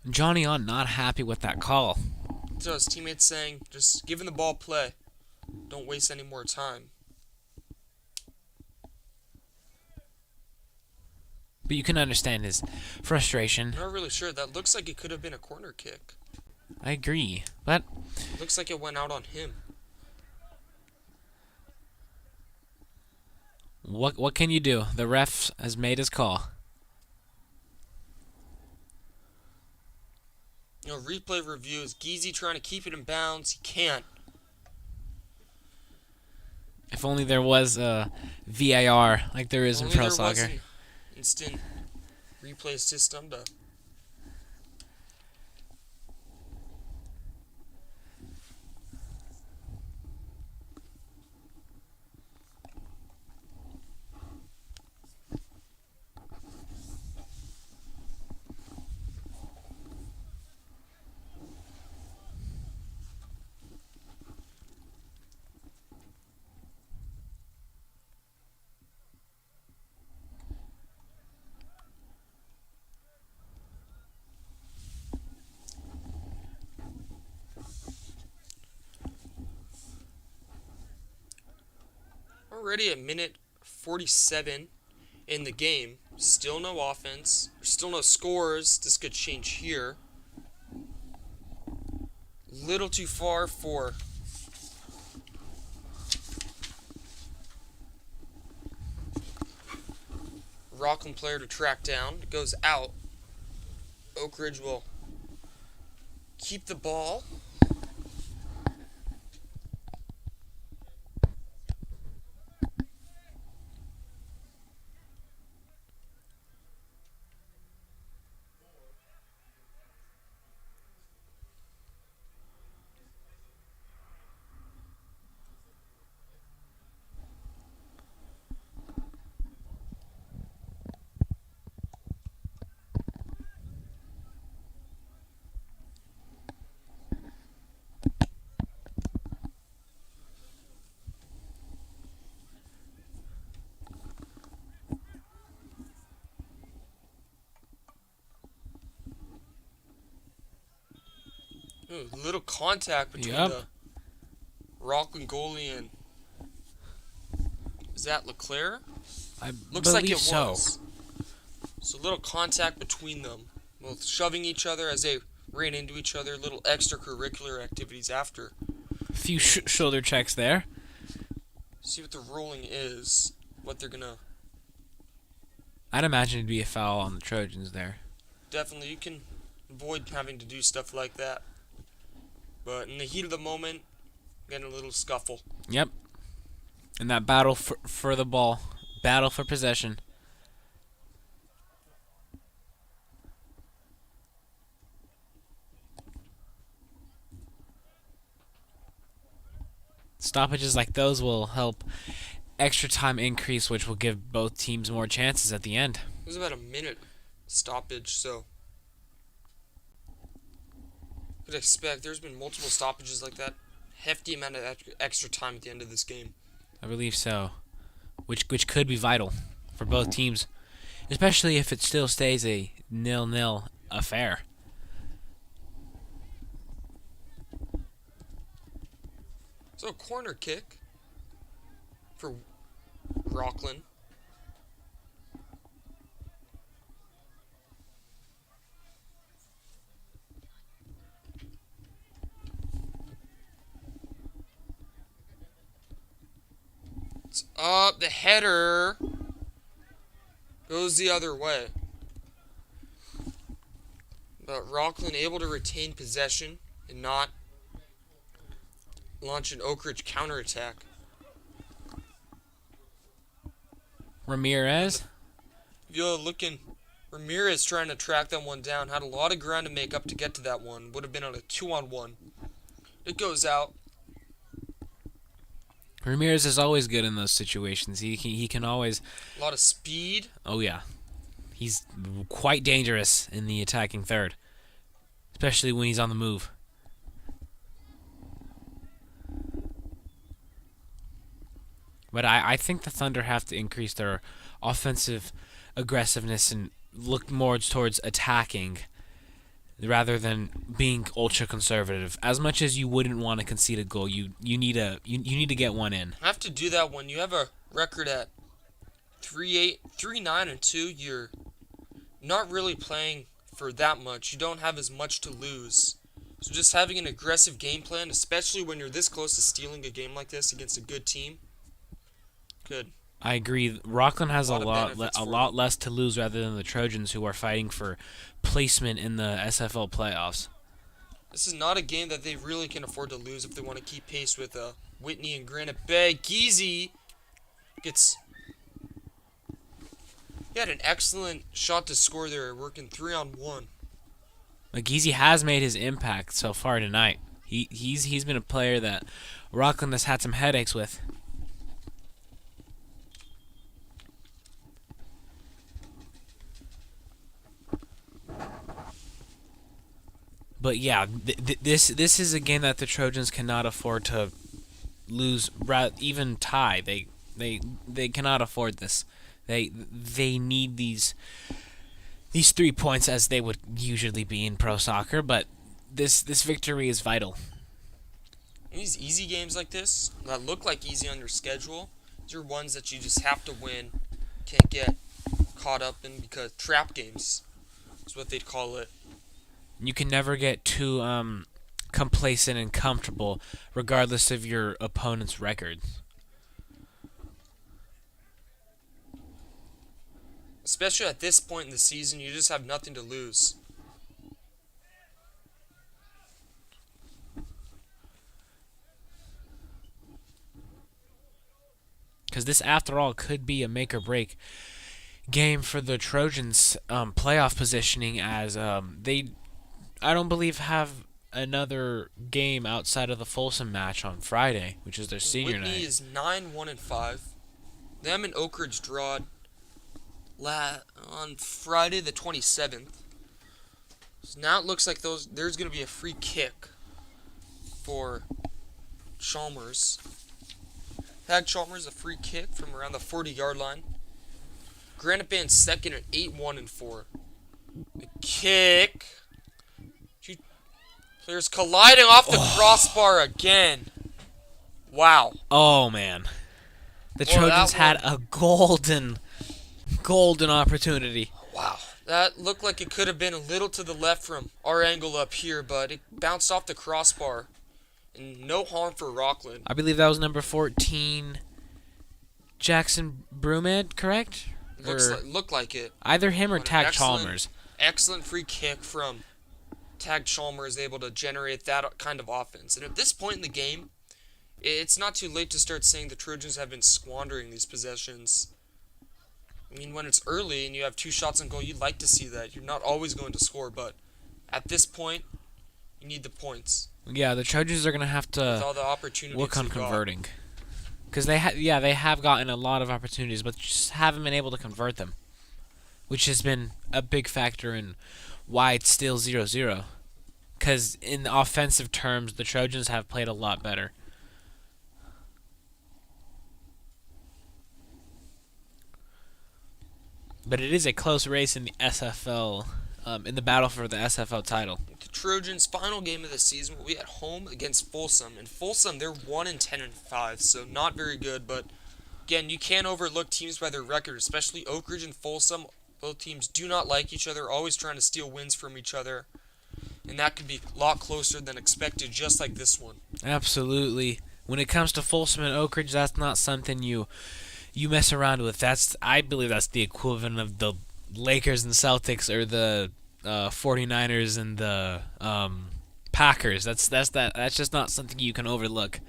Johnny on not happy with that call. So his teammates saying, just give him the ball, play. Don't waste any more time. But you can understand his frustration. I'm not really sure. That looks like it could have been a corner kick. I agree, but Looks like it went out on him. what can you do? The ref has made his call. Replay review is Geezy trying to keep it in bounds. He can't. If only there was a VAR like there is in pro soccer. Was an instant replay system to. Already at minute 47 in the game. Still no offense. Still no scores. This could change here. Little too far for Rocklin player to track down. It goes out. Oak Ridge will keep the ball. Ooh, little contact between the Rocklin goalie and is that Leclerc? I Looks like believe it so. was. So little contact between them, both shoving each other as they ran into each other. Little extracurricular activities after. A few shoulder checks there. See what the rolling is. What they're gonna. I'd imagine it'd be a foul on the Trojans there. Definitely, you can avoid having to do stuff like that. But in the heat of the moment, getting a little scuffle. Yep. And that battle for the ball, battle for possession. Stoppages like those will help extra time increase, which will give both teams more chances at the end. It was about a minute stoppage, so could expect there's been multiple stoppages like that. Hefty amount of extra time at the end of this game. I believe so. Which could be vital for both teams, especially if it still stays a 0-0 affair. So a corner kick for Rocklin. It's up. The header goes the other way. But Rocklin able to retain possession and not launch an Oak Ridge counterattack. Ramirez. If you're looking, Ramirez trying to track that one down. Had a lot of ground to make up to get to that one. Would have been on a 2-on-1. It goes out. Ramirez is always good in those situations. He can always. A lot of speed. Oh yeah, he's quite dangerous in the attacking third, especially when he's on the move. But I think the Thunder have to increase their offensive aggressiveness and look more towards attacking rather than being ultra conservative. As much as you wouldn't want to concede a goal, you need to get one in. Have to do that when you have a record at 3-8, 3-9-2. You're not really playing for that much. You don't have as much to lose. So just having an aggressive game plan, especially when you're this close to stealing a game like this against a good team. Good. I agree. Rocklin has a benefits lot less to lose rather than the Trojans, who are fighting for placement in the SFL playoffs. This is not a game that they really can afford to lose if they want to keep pace with Whitney and Granite Bay. Geezy gets. He had an excellent shot to score there, working 3-on-1. McGeezy has made his impact so far tonight. He's been a player that Rocklin has had some headaches with. But yeah, this is a game that the Trojans cannot afford to lose, even tie. They cannot afford this. They need these 3 points as they would usually be in pro soccer. But this victory is vital. These easy games like this that look like easy on your schedule, these are ones that you just have to win. Can't get caught up in because trap games is what they'd call it. You can never get too complacent and comfortable, regardless of your opponent's record. Especially at this point in the season, you just have nothing to lose. Because this, after all, could be a make-or-break game for the Trojans' playoff positioning, as they, I don't believe, have another game outside of the Folsom match on Friday, which is their senior Whitney night. Whitney is 9-1-5. Them and Oak Ridge drawed on Friday the 27th. So now it looks like there's going to be a free kick for Chalmers. Had Chalmers a free kick from around the 40-yard line. Granite Band's second at 8-1-4. The kick. She Players colliding off the crossbar again. Wow. Oh man, the Well, Trojans that had a golden opportunity. Wow. That looked like it could have been a little to the left from our angle up here, but it bounced off the crossbar. And no harm for Rocklin. I believe that was number 14, Jackson Brumad, correct? Looked like it. Either him or An Tag Chalmers. Excellent free kick from Tag Chalmers, able to generate that kind of offense. And at this point in the game, it's not too late to start saying the Trojans have been squandering these possessions. I mean, when it's early and you have 2 shots on goal, you'd like to see that. You're not always going to score, but at this point, you need the points. Yeah, the Trojans are going to have With to all the opportunities work on they got. converting. Because they have gotten a lot of opportunities, but just haven't been able to convert them. Which has been a big factor in why it's still 0-0. Because in the offensive terms, the Trojans have played a lot better. But it is a close race in the SFL, in the battle for the SFL title. The Trojans' final game of the season will be at home against Folsom. And Folsom, they're 1-10-5, so not very good. But again, you can't overlook teams by their record, especially Oak Ridge and Folsom. Both teams do not like each other, always trying to steal wins from each other. And that could be a lot closer than expected, just like this one. Absolutely. When it comes to Folsom and Oak Ridge, that's not something you mess around with. I believe that's the equivalent of the Lakers and Celtics, or the 49ers and the Packers. That's just not something you can overlook.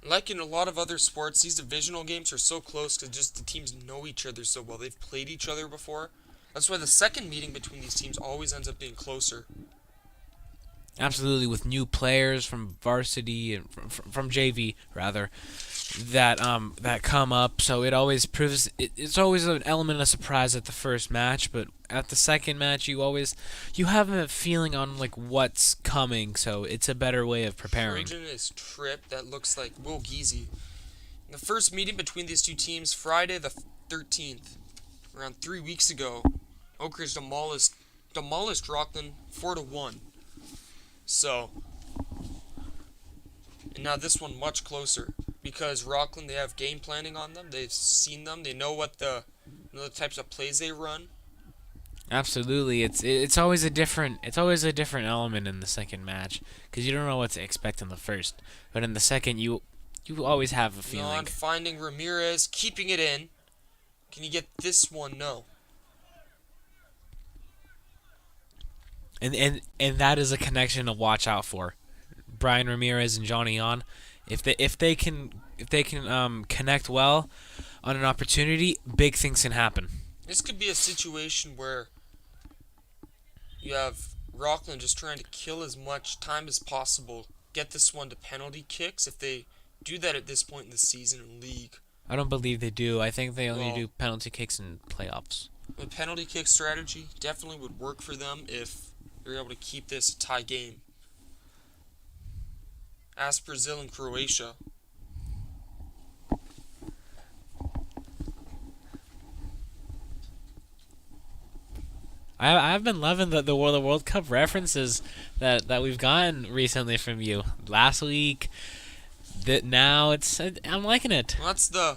Like in a lot of other sports, these divisional games are so close because just the teams know each other so well. They've played each other before. That's why the second meeting between these teams always ends up being closer. Absolutely, with new players from varsity and from JV rather, that come up. So it always proves it's always an element of surprise at the first match, but at the second match you have a feeling on like what's coming. So it's a better way of preparing. Trojan is tripped. That looks like Will Geezy. The first meeting between these two teams, Friday the 13th, around 3 weeks ago, Oak Ridge demolished Rocklin 4-1. So, and now this one much closer because Rocklin, they have game planning on them. They've seen them. They know the types of plays they run. Absolutely, it's always a different element in the second match because you don't know what to expect in the first, but in the second you always have a feeling. On finding Ramirez, keeping it in. Can you get this one? No. And that is a connection to watch out for. Brian Ramirez and Johnny On, if they can connect well on an opportunity, big things can happen. This could be a situation where you have Rocklin just trying to kill as much time as possible, get this one to penalty kicks. If they do that at this point in the season in league, I don't believe they do. I think they only do penalty kicks in playoffs. The penalty kick strategy definitely would work for them if they're able to keep this a tie game. Ask Brazil and Croatia. I've been loving the World Cup references that we've gotten recently from you. Last week, I'm liking it. Well,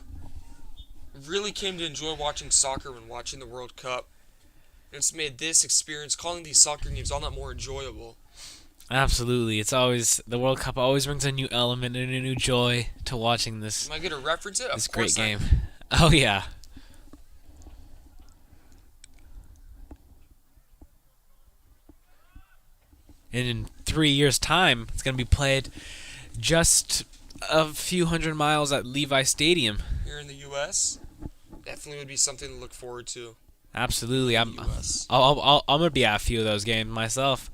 really came to enjoy watching soccer when watching the World Cup. It's made this experience, calling these soccer games, all that more enjoyable. Absolutely. The World Cup always brings a new element and a new joy to watching this. Am I going to reference it? This great game. Oh, yeah. And in 3 years' time, it's going to be played just a few hundred miles at Levi Stadium. Here in the U.S., definitely would be something to look forward to. Absolutely. I'm going to be at a few of those games myself.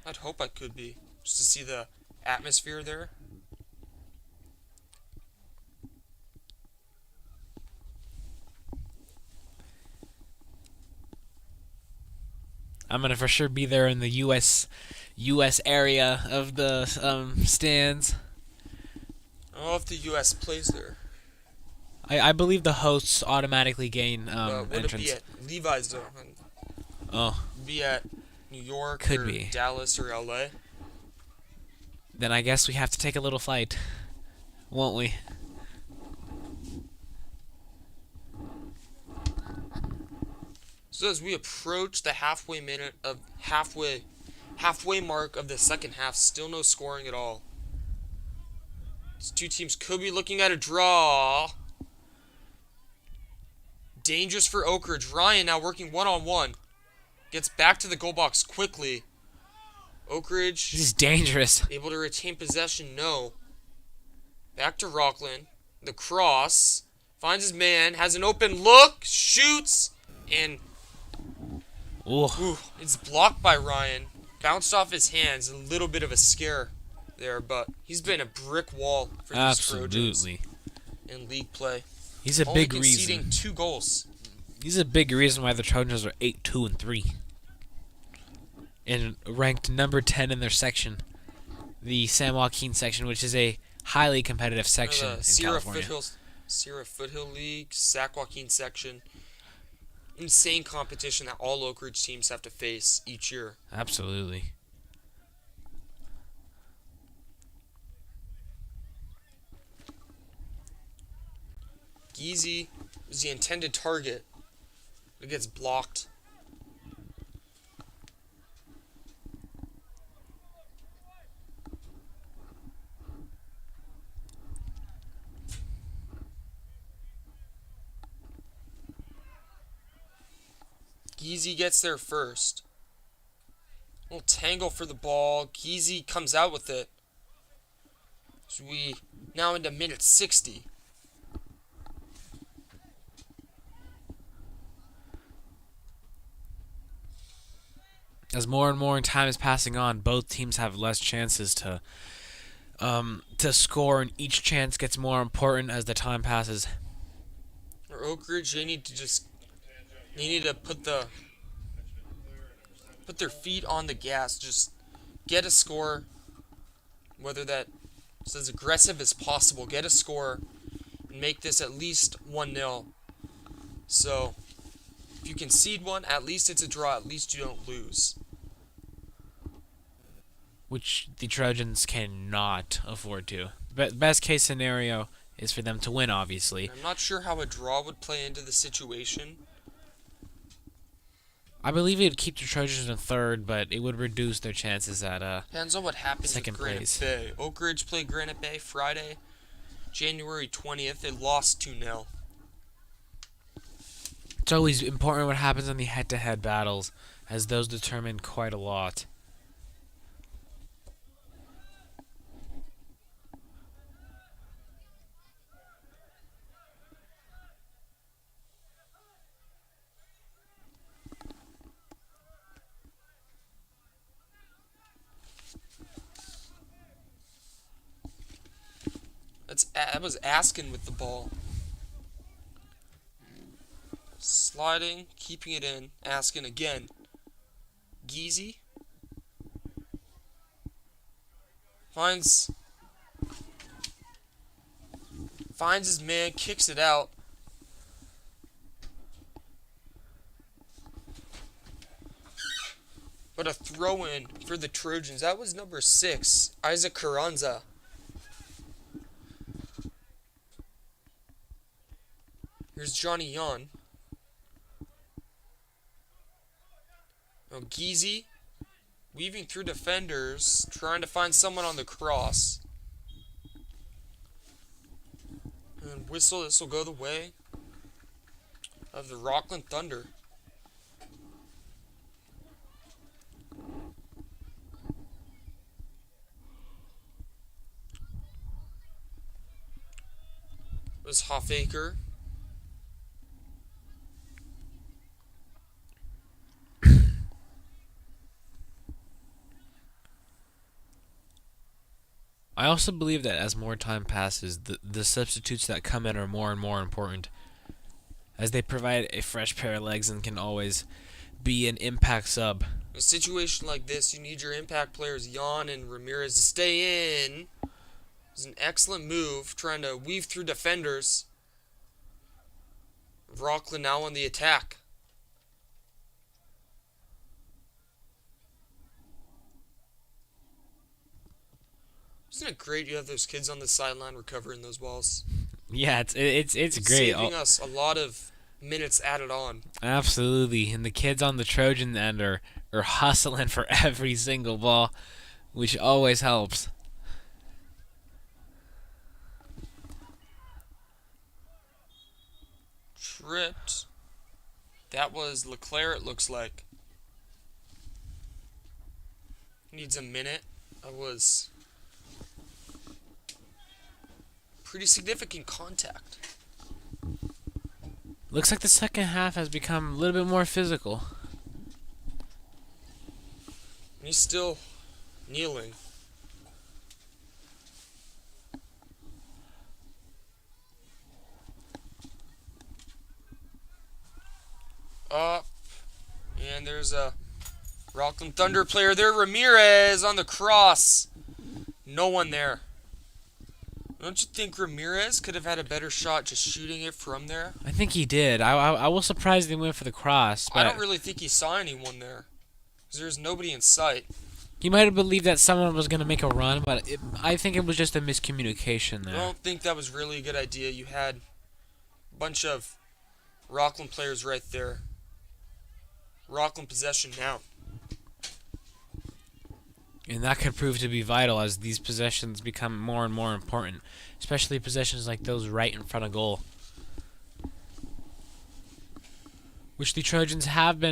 I'd hope I could be, just to see the atmosphere there. I'm going to for sure be there in the U.S. area of the stands. I don't know if the U.S. plays there. I believe the hosts automatically gain Would it be entrance. at Levi's though? Oh, Be at New York could or be. Dallas or LA? Then I guess we have to take a little flight, won't we? So as we approach the halfway mark of the second half, still no scoring at all. These two teams could be looking at a draw. Dangerous for Oak Ridge. Ryan now working one-on-one. Gets back to the goal box quickly. Oak Ridge He's dangerous. able to retain possession. No. Back to Rocklin. The cross. Finds his man. Has an open look. Shoots. And Ooh. it's blocked by Ryan. Bounced off his hands. A little bit of a scare there, but he's been a brick wall for these Trojans Absolutely. in league play. He's a Only big conceding reason. 2 goals. He's a big reason why the Trojans are 8-2-3. And ranked number 10 in their section. The San Joaquin section, which is a highly competitive section in California. Sierra Foothill League, Sac Joaquin section. Insane competition that all Oak Ridge teams have to face each year. Absolutely. Geezy was the intended target. It gets blocked. Geezy gets there first. Little tangle for the ball. Geezy comes out with it. So we now into minute 60. As more and more time is passing on, both teams have less chances to score, and each chance gets more important as the time passes. For Oak Ridge, they need to put their feet on the gas, just get a score, whether that's as aggressive as possible, get a score, and make this at least 1-0. So, if you concede one, at least it's a draw, at least you don't lose. Which the Trojans cannot afford to. Best case scenario is for them to win, obviously. I'm not sure how a draw would play into the situation. I believe it would keep the Trojans in third, but it would reduce their chances at Depends on what happens second with Granite place. Bay. Oak Ridge played Granite Bay Friday, January 20th. They lost 2-0. It's always important what happens in the head-to-head battles, as those determine quite a lot. I was asking with the ball. Sliding, keeping it in, asking again. Geezy finds his man, kicks it out. But a throw in for the Trojans. That was number 6, Isaac Carranza. Here's Johnny Yon. Now Geezy weaving through defenders, trying to find someone on the cross. And whistle, this will go the way of the Rocklin Thunder. It was Hoffaker. I also believe that as more time passes, the substitutes that come in are more and more important, as they provide a fresh pair of legs and can always be an impact sub. In a situation like this, you need your impact players, Jan and Ramirez, to stay in. It's an excellent move, trying to weave through defenders. Rocklin now on the attack. Isn't it great you have those kids on the sideline recovering those balls? Yeah, it's great. Saving us a lot of minutes added on. Absolutely, and the kids on the Trojan end are hustling for every single ball, which always helps. Tripped. That was Leclerc, it looks like. Needs a minute. That was pretty significant contact. Looks like the second half has become a little bit more physical. He's still kneeling. Up. And there's a Rocklin Thunder player there. Ramirez on the cross. No one there. Don't you think Ramirez could have had a better shot just shooting it from there? I think he did. I was surprised they went for the cross. But I don't really think he saw anyone there. Because there's nobody in sight. he might have believed that someone was going to make a run, but I think it was just a miscommunication I there. don't think that was really a good idea. You had a bunch of Rocklin players right there. Rocklin possession now. And that could prove to be vital as these possessions become more and more important, especially possessions like those right in front of goal, which the Trojans have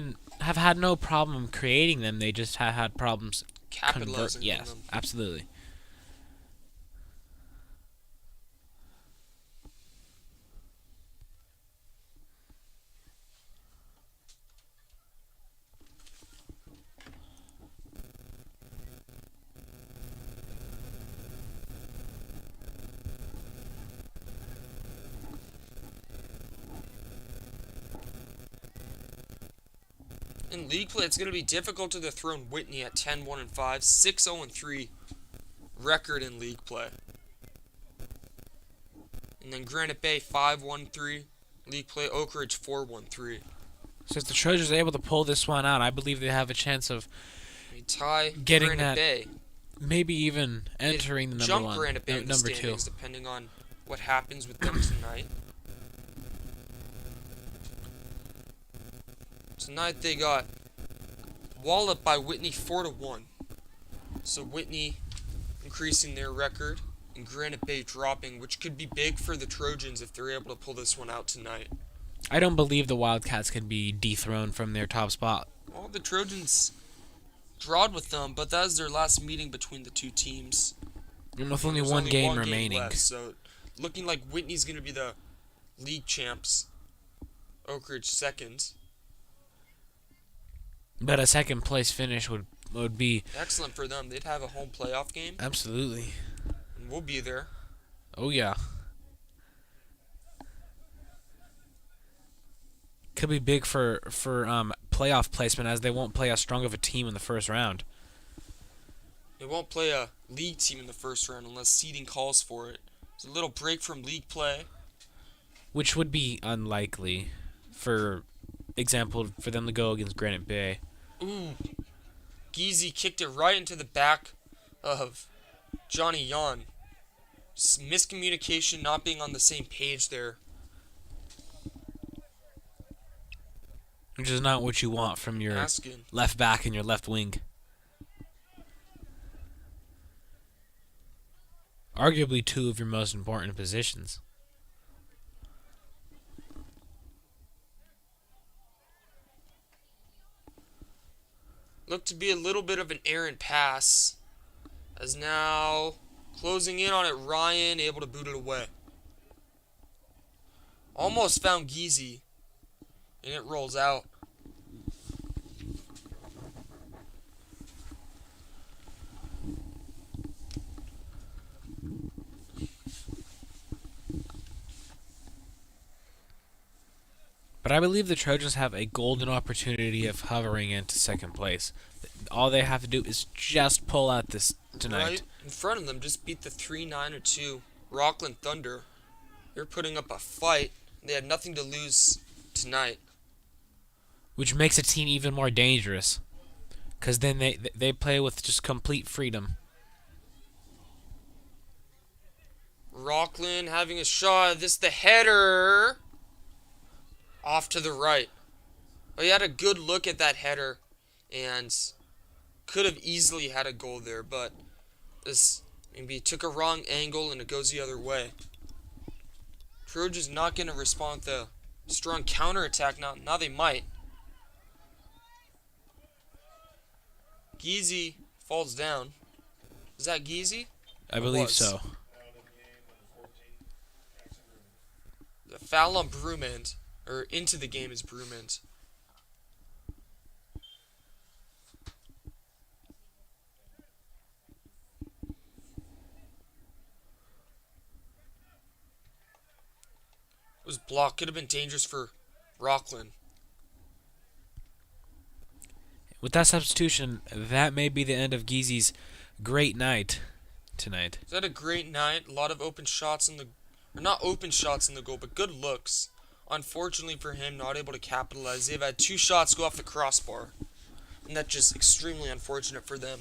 had no problem creating them. They just have had problems Capitalizing on Yes, them. absolutely. In league play, it's going to be difficult to dethrone Whitney at 10-1-5, 6-0-3 record in league play. And then Granite Bay 5-1-3 league play, Oak Ridge 4-1-3. So if the Trojans are able to pull this one out, I believe they have a chance of They tie Getting Granite that Bay. maybe even entering the number Jump one, Granite Bay in the number two. standings, depending on what happens with them tonight. Tonight they got walloped by Whitney 4-1. So Whitney increasing their record and Granite Bay dropping, which could be big for the Trojans if they're able to pull this one out tonight. I don't believe the Wildcats can be dethroned from their top spot. Well, the Trojans drawed with them, but that was their last meeting between the two teams. And with only There's one game one remaining. left, so looking like Whitney's going to be the league champs. Oak Ridge second. But a second place finish would be Excellent for them. They'd have a home playoff game, absolutely. and we'll be there. Oh yeah. Could be big for playoff placement as they won't play as strong of a team in the first round. They won't play a league team in the first round unless seeding calls for it. It's a little break from league play. Which would be unlikely, for example, for them to go against Granite Bay. Ooh. Geezy kicked it right into the back of Johnny Yon. Miscommunication, not being on the same page there. Which is not what you want from your Askin. left back and your left wing. Arguably two of your most important positions. Looked to be a little bit of an errant pass. As now closing in on it, Ryan able to boot it away. Almost found Geezy. And it rolls out. But I believe the Trojans have a golden opportunity of hovering into second place. All they have to do is just pull out this tonight. Right in front of them, just beat the 3-9-2 Rocklin Thunder. They're putting up a fight. They had nothing to lose tonight. which makes a team even more dangerous, because then they play with just complete freedom. Rocklin having a shot. This the header. Off to the right. Oh, he had a good look at that header and could have easily had a goal there, but this maybe took a wrong angle and it goes the other way. Trojan's not going to respond to a strong counterattack now. Now they might. Geezy falls down. Is that Geezy? I believe so. The foul on Brumand, or into the game is Brumand. It was blocked. Could have been dangerous for Rocklin. With that substitution, that may be the end of Geezy's great night tonight. He's had a great night. A lot of open shots in the... Or not open shots in the goal, but good looks. Unfortunately for him, not able to capitalize. They've had 2 shots go off the crossbar. And that's just extremely unfortunate for them.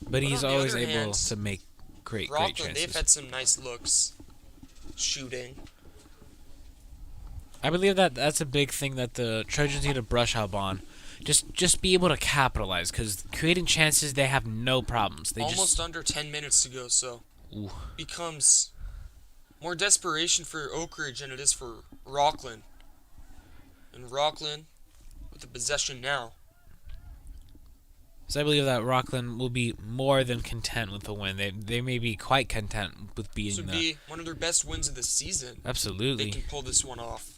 But he's on the always other able hand, to make great Rocklin, chances. they've had some nice looks. Shooting. I believe that that's a big thing that the Trojans need to brush up on. Just be able to capitalize, because creating chances, they have no problems. They Almost under 10 minutes to go, so Ooh. becomes more desperation for Oak Ridge than it is for Rocklin. And Rocklin with the possession now. So I believe that Rocklin will be more than content with the win. They may be quite content with beating This would be one of their best wins of the season. Absolutely. They can pull this one off.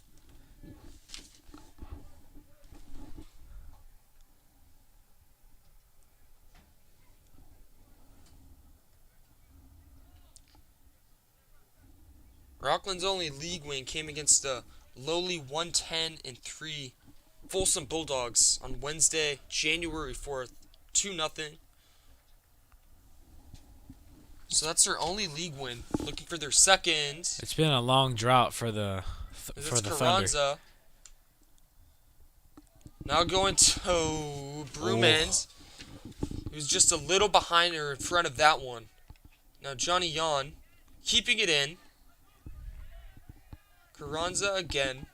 Rocklin's only league win came against the lowly 110-3 Folsom Bulldogs on Wednesday, January 4th, 2-0. So that's their only league win. Looking for their second. It's been a long drought for the Thunder. Carranza. Now going to Brumand. He was just a little behind or in front of that one. Now Johnny Yon keeping it in. Carranza again.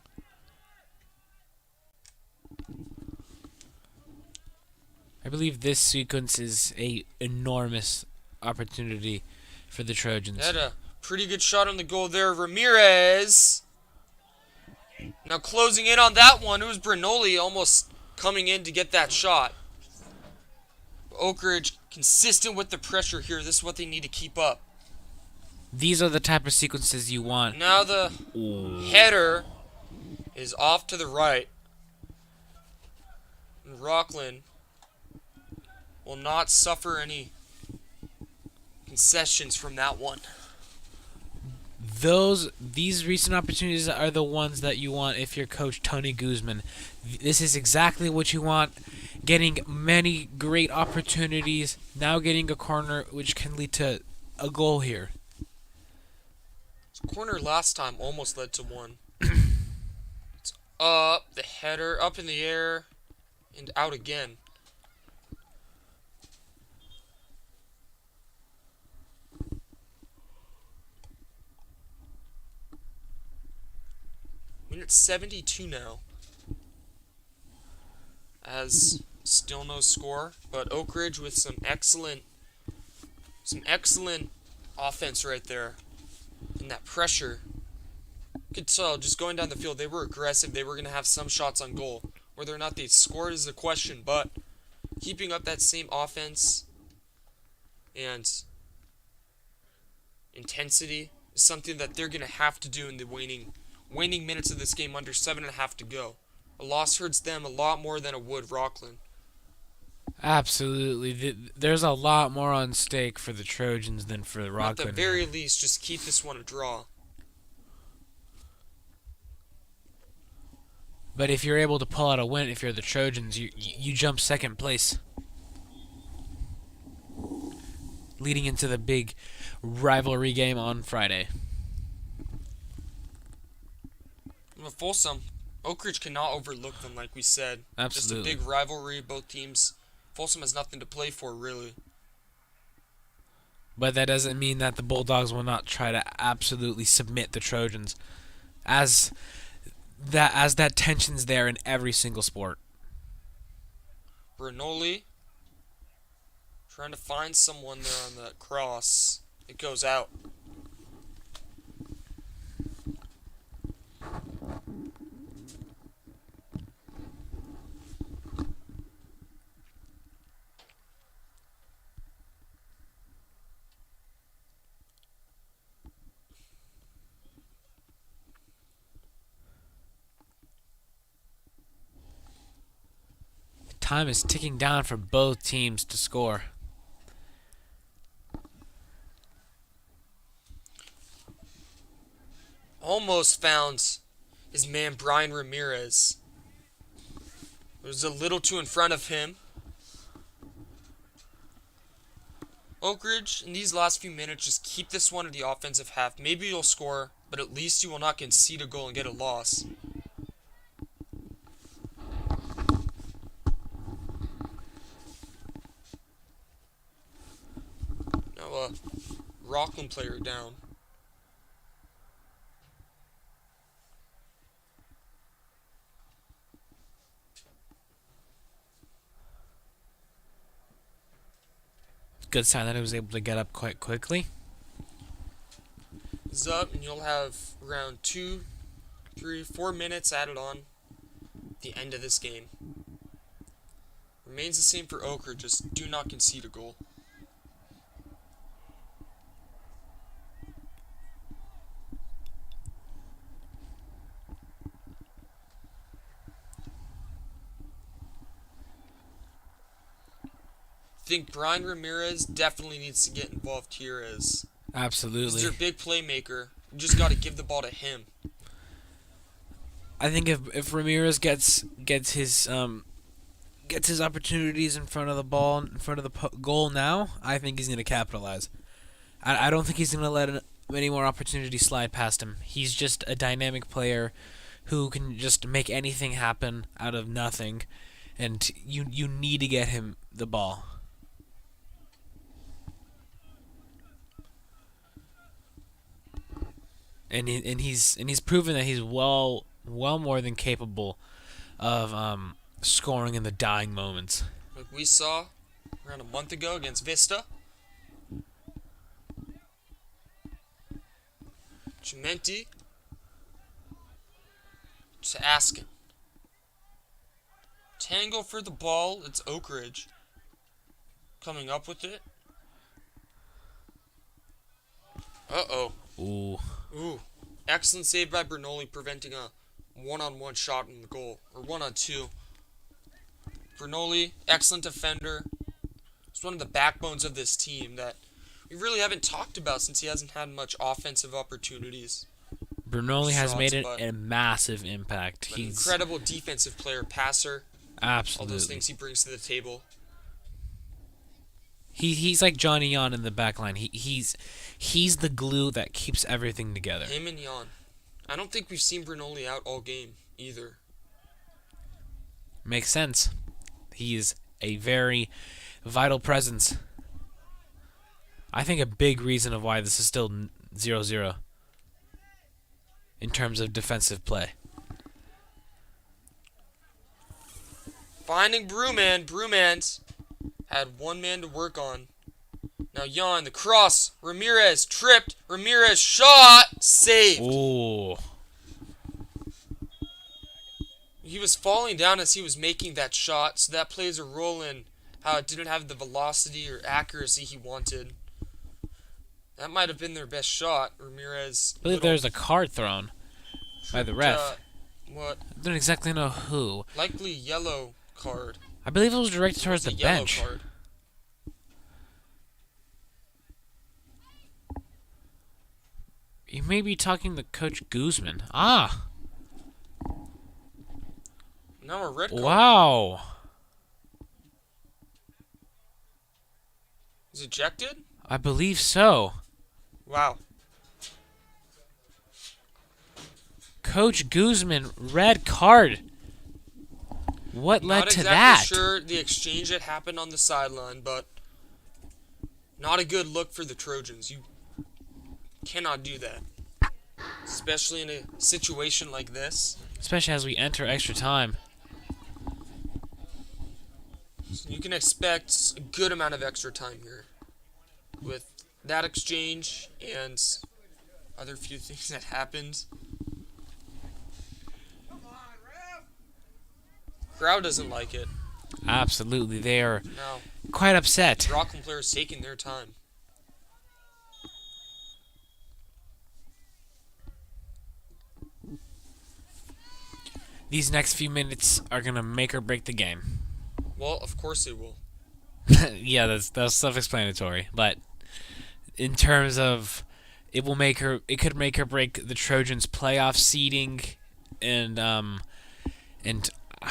I believe this sequence is a enormous opportunity for the Trojans. Had a pretty good shot on the goal there. Ramirez. Now closing in on that one. It was Brinoli almost coming in to get that shot. Oak Ridge consistent with the pressure here. This is what they need to keep up. These are the type of sequences you want. Now the header is off to the right. And Rocklin will not suffer any concessions from that one. These recent opportunities are the ones that you want if you're Coach Tony Guzman. This is exactly what you want. Getting many great opportunities, now getting a corner which can lead to a goal here. Corner last time almost led to one. It's up, the header, up in the air, and out again. Minute 72 now. As still no score, but Oak Ridge with some excellent offense right there. And that pressure. You could tell just going down the field, they were aggressive. They were going to have some shots on goal. Whether or not they scored is the question, but keeping up that same offense and intensity is something that they're going to have to do in the waning minutes of this game under 7.5 to go. A loss hurts them a lot more than it would Rocklin. Absolutely. There's a lot more on stake for the Trojans than for the Rocklin. At the very least, just keep this one a draw. But if you're able to pull out a win, if you're the Trojans, you jump second place. Leading into the big rivalry game on Friday. But Folsom, Oak Ridge cannot overlook them, like we said. Absolutely. Just a big rivalry, both teams. Folsom has nothing to play for, really. But that doesn't mean that the Bulldogs will not try to absolutely submit the Trojans, as that tension's there in every single sport. Bernoulli trying to find someone there on that cross. It goes out. Time is ticking down for both teams to score. Almost found his man Brian Ramirez. It was a little too in front of him. Oak Ridge, in these last few minutes, just keep this one in the offensive half. Maybe you'll score, but at least you will not concede a goal and get a loss. Now, Rocklin player down. Good sign that he was able to get up quite quickly. Is up, and you'll have around 2, 3, 4 minutes added on at the end of this game. Remains the same for Oak Ridge, just do not concede a goal. I think Brian Ramirez definitely needs to get involved here as Absolutely. he's their big playmaker. You just got to give the ball to him. I think if Ramirez gets his opportunities in front of the ball, in front of the goal now, I think he's going to capitalize. I don't think he's going to let any more opportunities slide past him. He's just a dynamic player who can just make anything happen out of nothing, and you need to get him the ball. And he's proven that he's well more than capable of scoring in the dying moments. Like we saw around a month ago against Vista. Chimenti to Askin. Tango for the ball. It's Oak Ridge coming up with it. Uh-oh. Ooh. Ooh. Excellent save by Bernoulli, preventing a one-on-one shot in the goal. Or one-on-two. Bernoulli, excellent defender. He's one of the backbones of this team that we really haven't talked about since he hasn't had much offensive opportunities. Bernoulli has Shots, made it but a massive impact. An He's incredible defensive player, passer. All absolutely. those things he brings to the table. He's like Johnny Yon in the back line. He's the glue that keeps everything together. Him and Jan. I don't think we've seen Bernoulli out all game either. Makes sense. He's a very vital presence. I think a big reason of why this is still 0-0 in terms of defensive play. Finding Brewman. Brewman's had one man to work on. Now Jan, the cross. Ramirez tripped. Ramirez shot. Saved. Ooh. He was falling down as he was making that shot, so that plays a role in how it didn't have the velocity or accuracy he wanted. That might have been their best shot. Ramirez. I believe there's a card thrown by the ref. What? I don't exactly know who. Likely yellow card. I believe it was directed towards the It's a yellow bench. card. You may be talking to Coach Guzman. Ah. Now a red card. Wow. Is ejected? I believe so. Wow. Coach Guzman, red card. What led to that? Not exactly sure the exchange that happened on the sideline, but not a good look for the Trojans. You cannot do that, especially in a situation like this. Especially as we enter extra time. So you can expect a good amount of extra time here with that exchange and other few things that happened. Crowd doesn't like it. Absolutely, they are No. quite upset. Rocklin players taking their time. These next few minutes are going to make or break the game. Well, of course they will. Yeah, that's self-explanatory. But in terms of it could make or break the Trojans' playoff seeding, and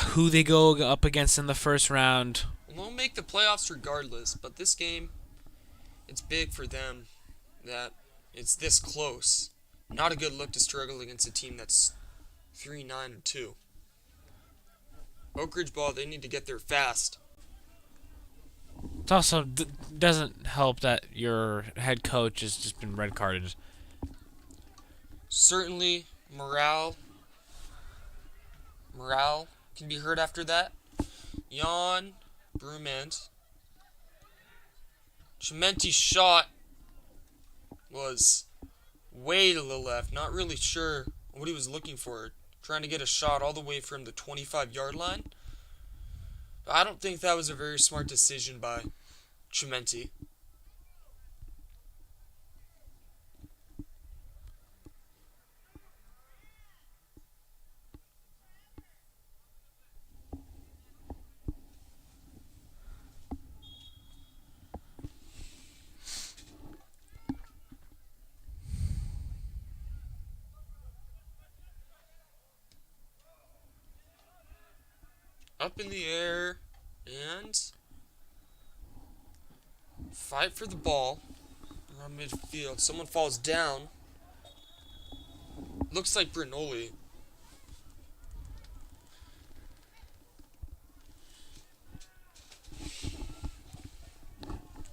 who they go up against in the first round. They'll make the playoffs regardless, but this game, it's big for them that it's this close. Not a good look to struggle against a team that's 3-9-2. Oak Ridge ball, they need to get there fast. It also doesn't help that your head coach has just been red carded. Certainly, morale can be hurt after that. Jan Brumant. Chimenti's shot was way to the left. Not really sure what he was looking for. Trying to get a shot all the way from the 25-yard line. But I don't think that was a very smart decision by Chimenti. Up in the air and fight for the ball around midfield. Someone falls down. Looks like Bernoulli.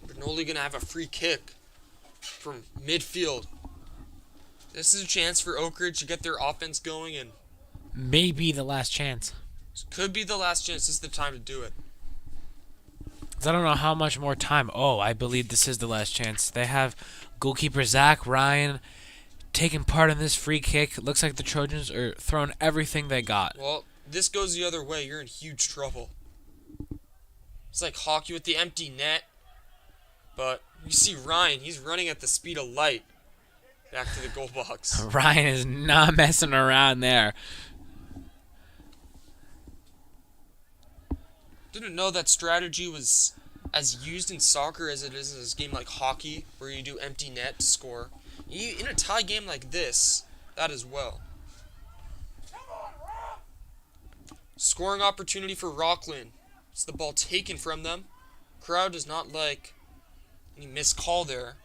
Bernoulli gonna have a free kick from midfield. This is a chance for Oak Ridge to get their offense going, and Maybe the last chance. could be the last chance. This is the time to do it. 'Cause I don't know how much more time. Oh, I believe this is the last chance. They have goalkeeper Zach Ryan taking part in this free kick. Looks like the Trojans are throwing everything they got. Well, this goes the other way. You're in huge trouble. It's like hockey with the empty net. But you see Ryan, he's running at the speed of light back to the goal box. Ryan is not messing around there. Didn't know that strategy was as used in soccer as it is in this game like hockey, where you do empty net to score. In a tie game like this, that as well. Scoring opportunity for Rocklin. It's the ball taken from them. Crowd does not like any missed call there.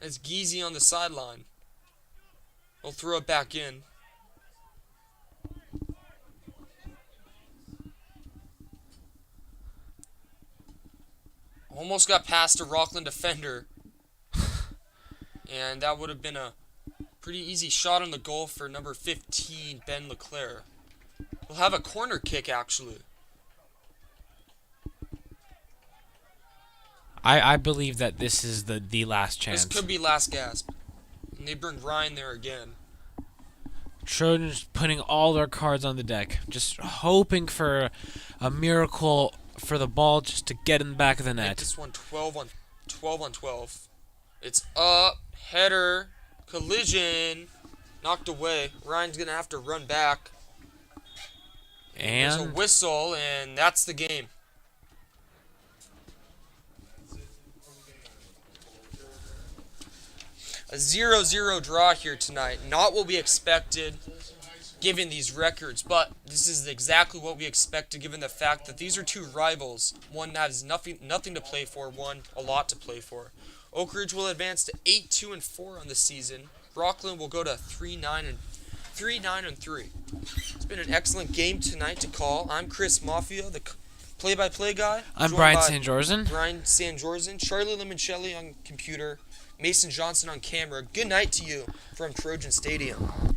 It's Geezy on the sideline. He'll throw it back in. Almost got past a Rocklin defender. And that would have been a pretty easy shot on the goal for number 15, Ben Leclerc. We'll have a corner kick, actually. I believe that this is the last chance. This could be last gasp. And they bring Ryan there again. Trojans putting all their cards on the deck, just hoping for a miracle for the ball just to get in the back of the net. This one 12 on 12. It's up, header, collision, knocked away. Ryan's gonna have to run back. There's a And whistle, and that's the game. A 0-0 draw here tonight. Not what we expected, given these records, but this is exactly what we expected, given the fact that these are two rivals. One has nothing to play for, one a lot to play for. Oak Ridge will advance to 8-2-4 on the season. Rocklin will go to 3-9-3. It's been an excellent game tonight to call. I'm Chris Mafia, the play-by-play guy. I'm joined Brian by St. Jordan. Brian Sanjorzen, Charlie Limoncelli on computer, Mason Johnson on camera. Good night to you from Trojan Stadium.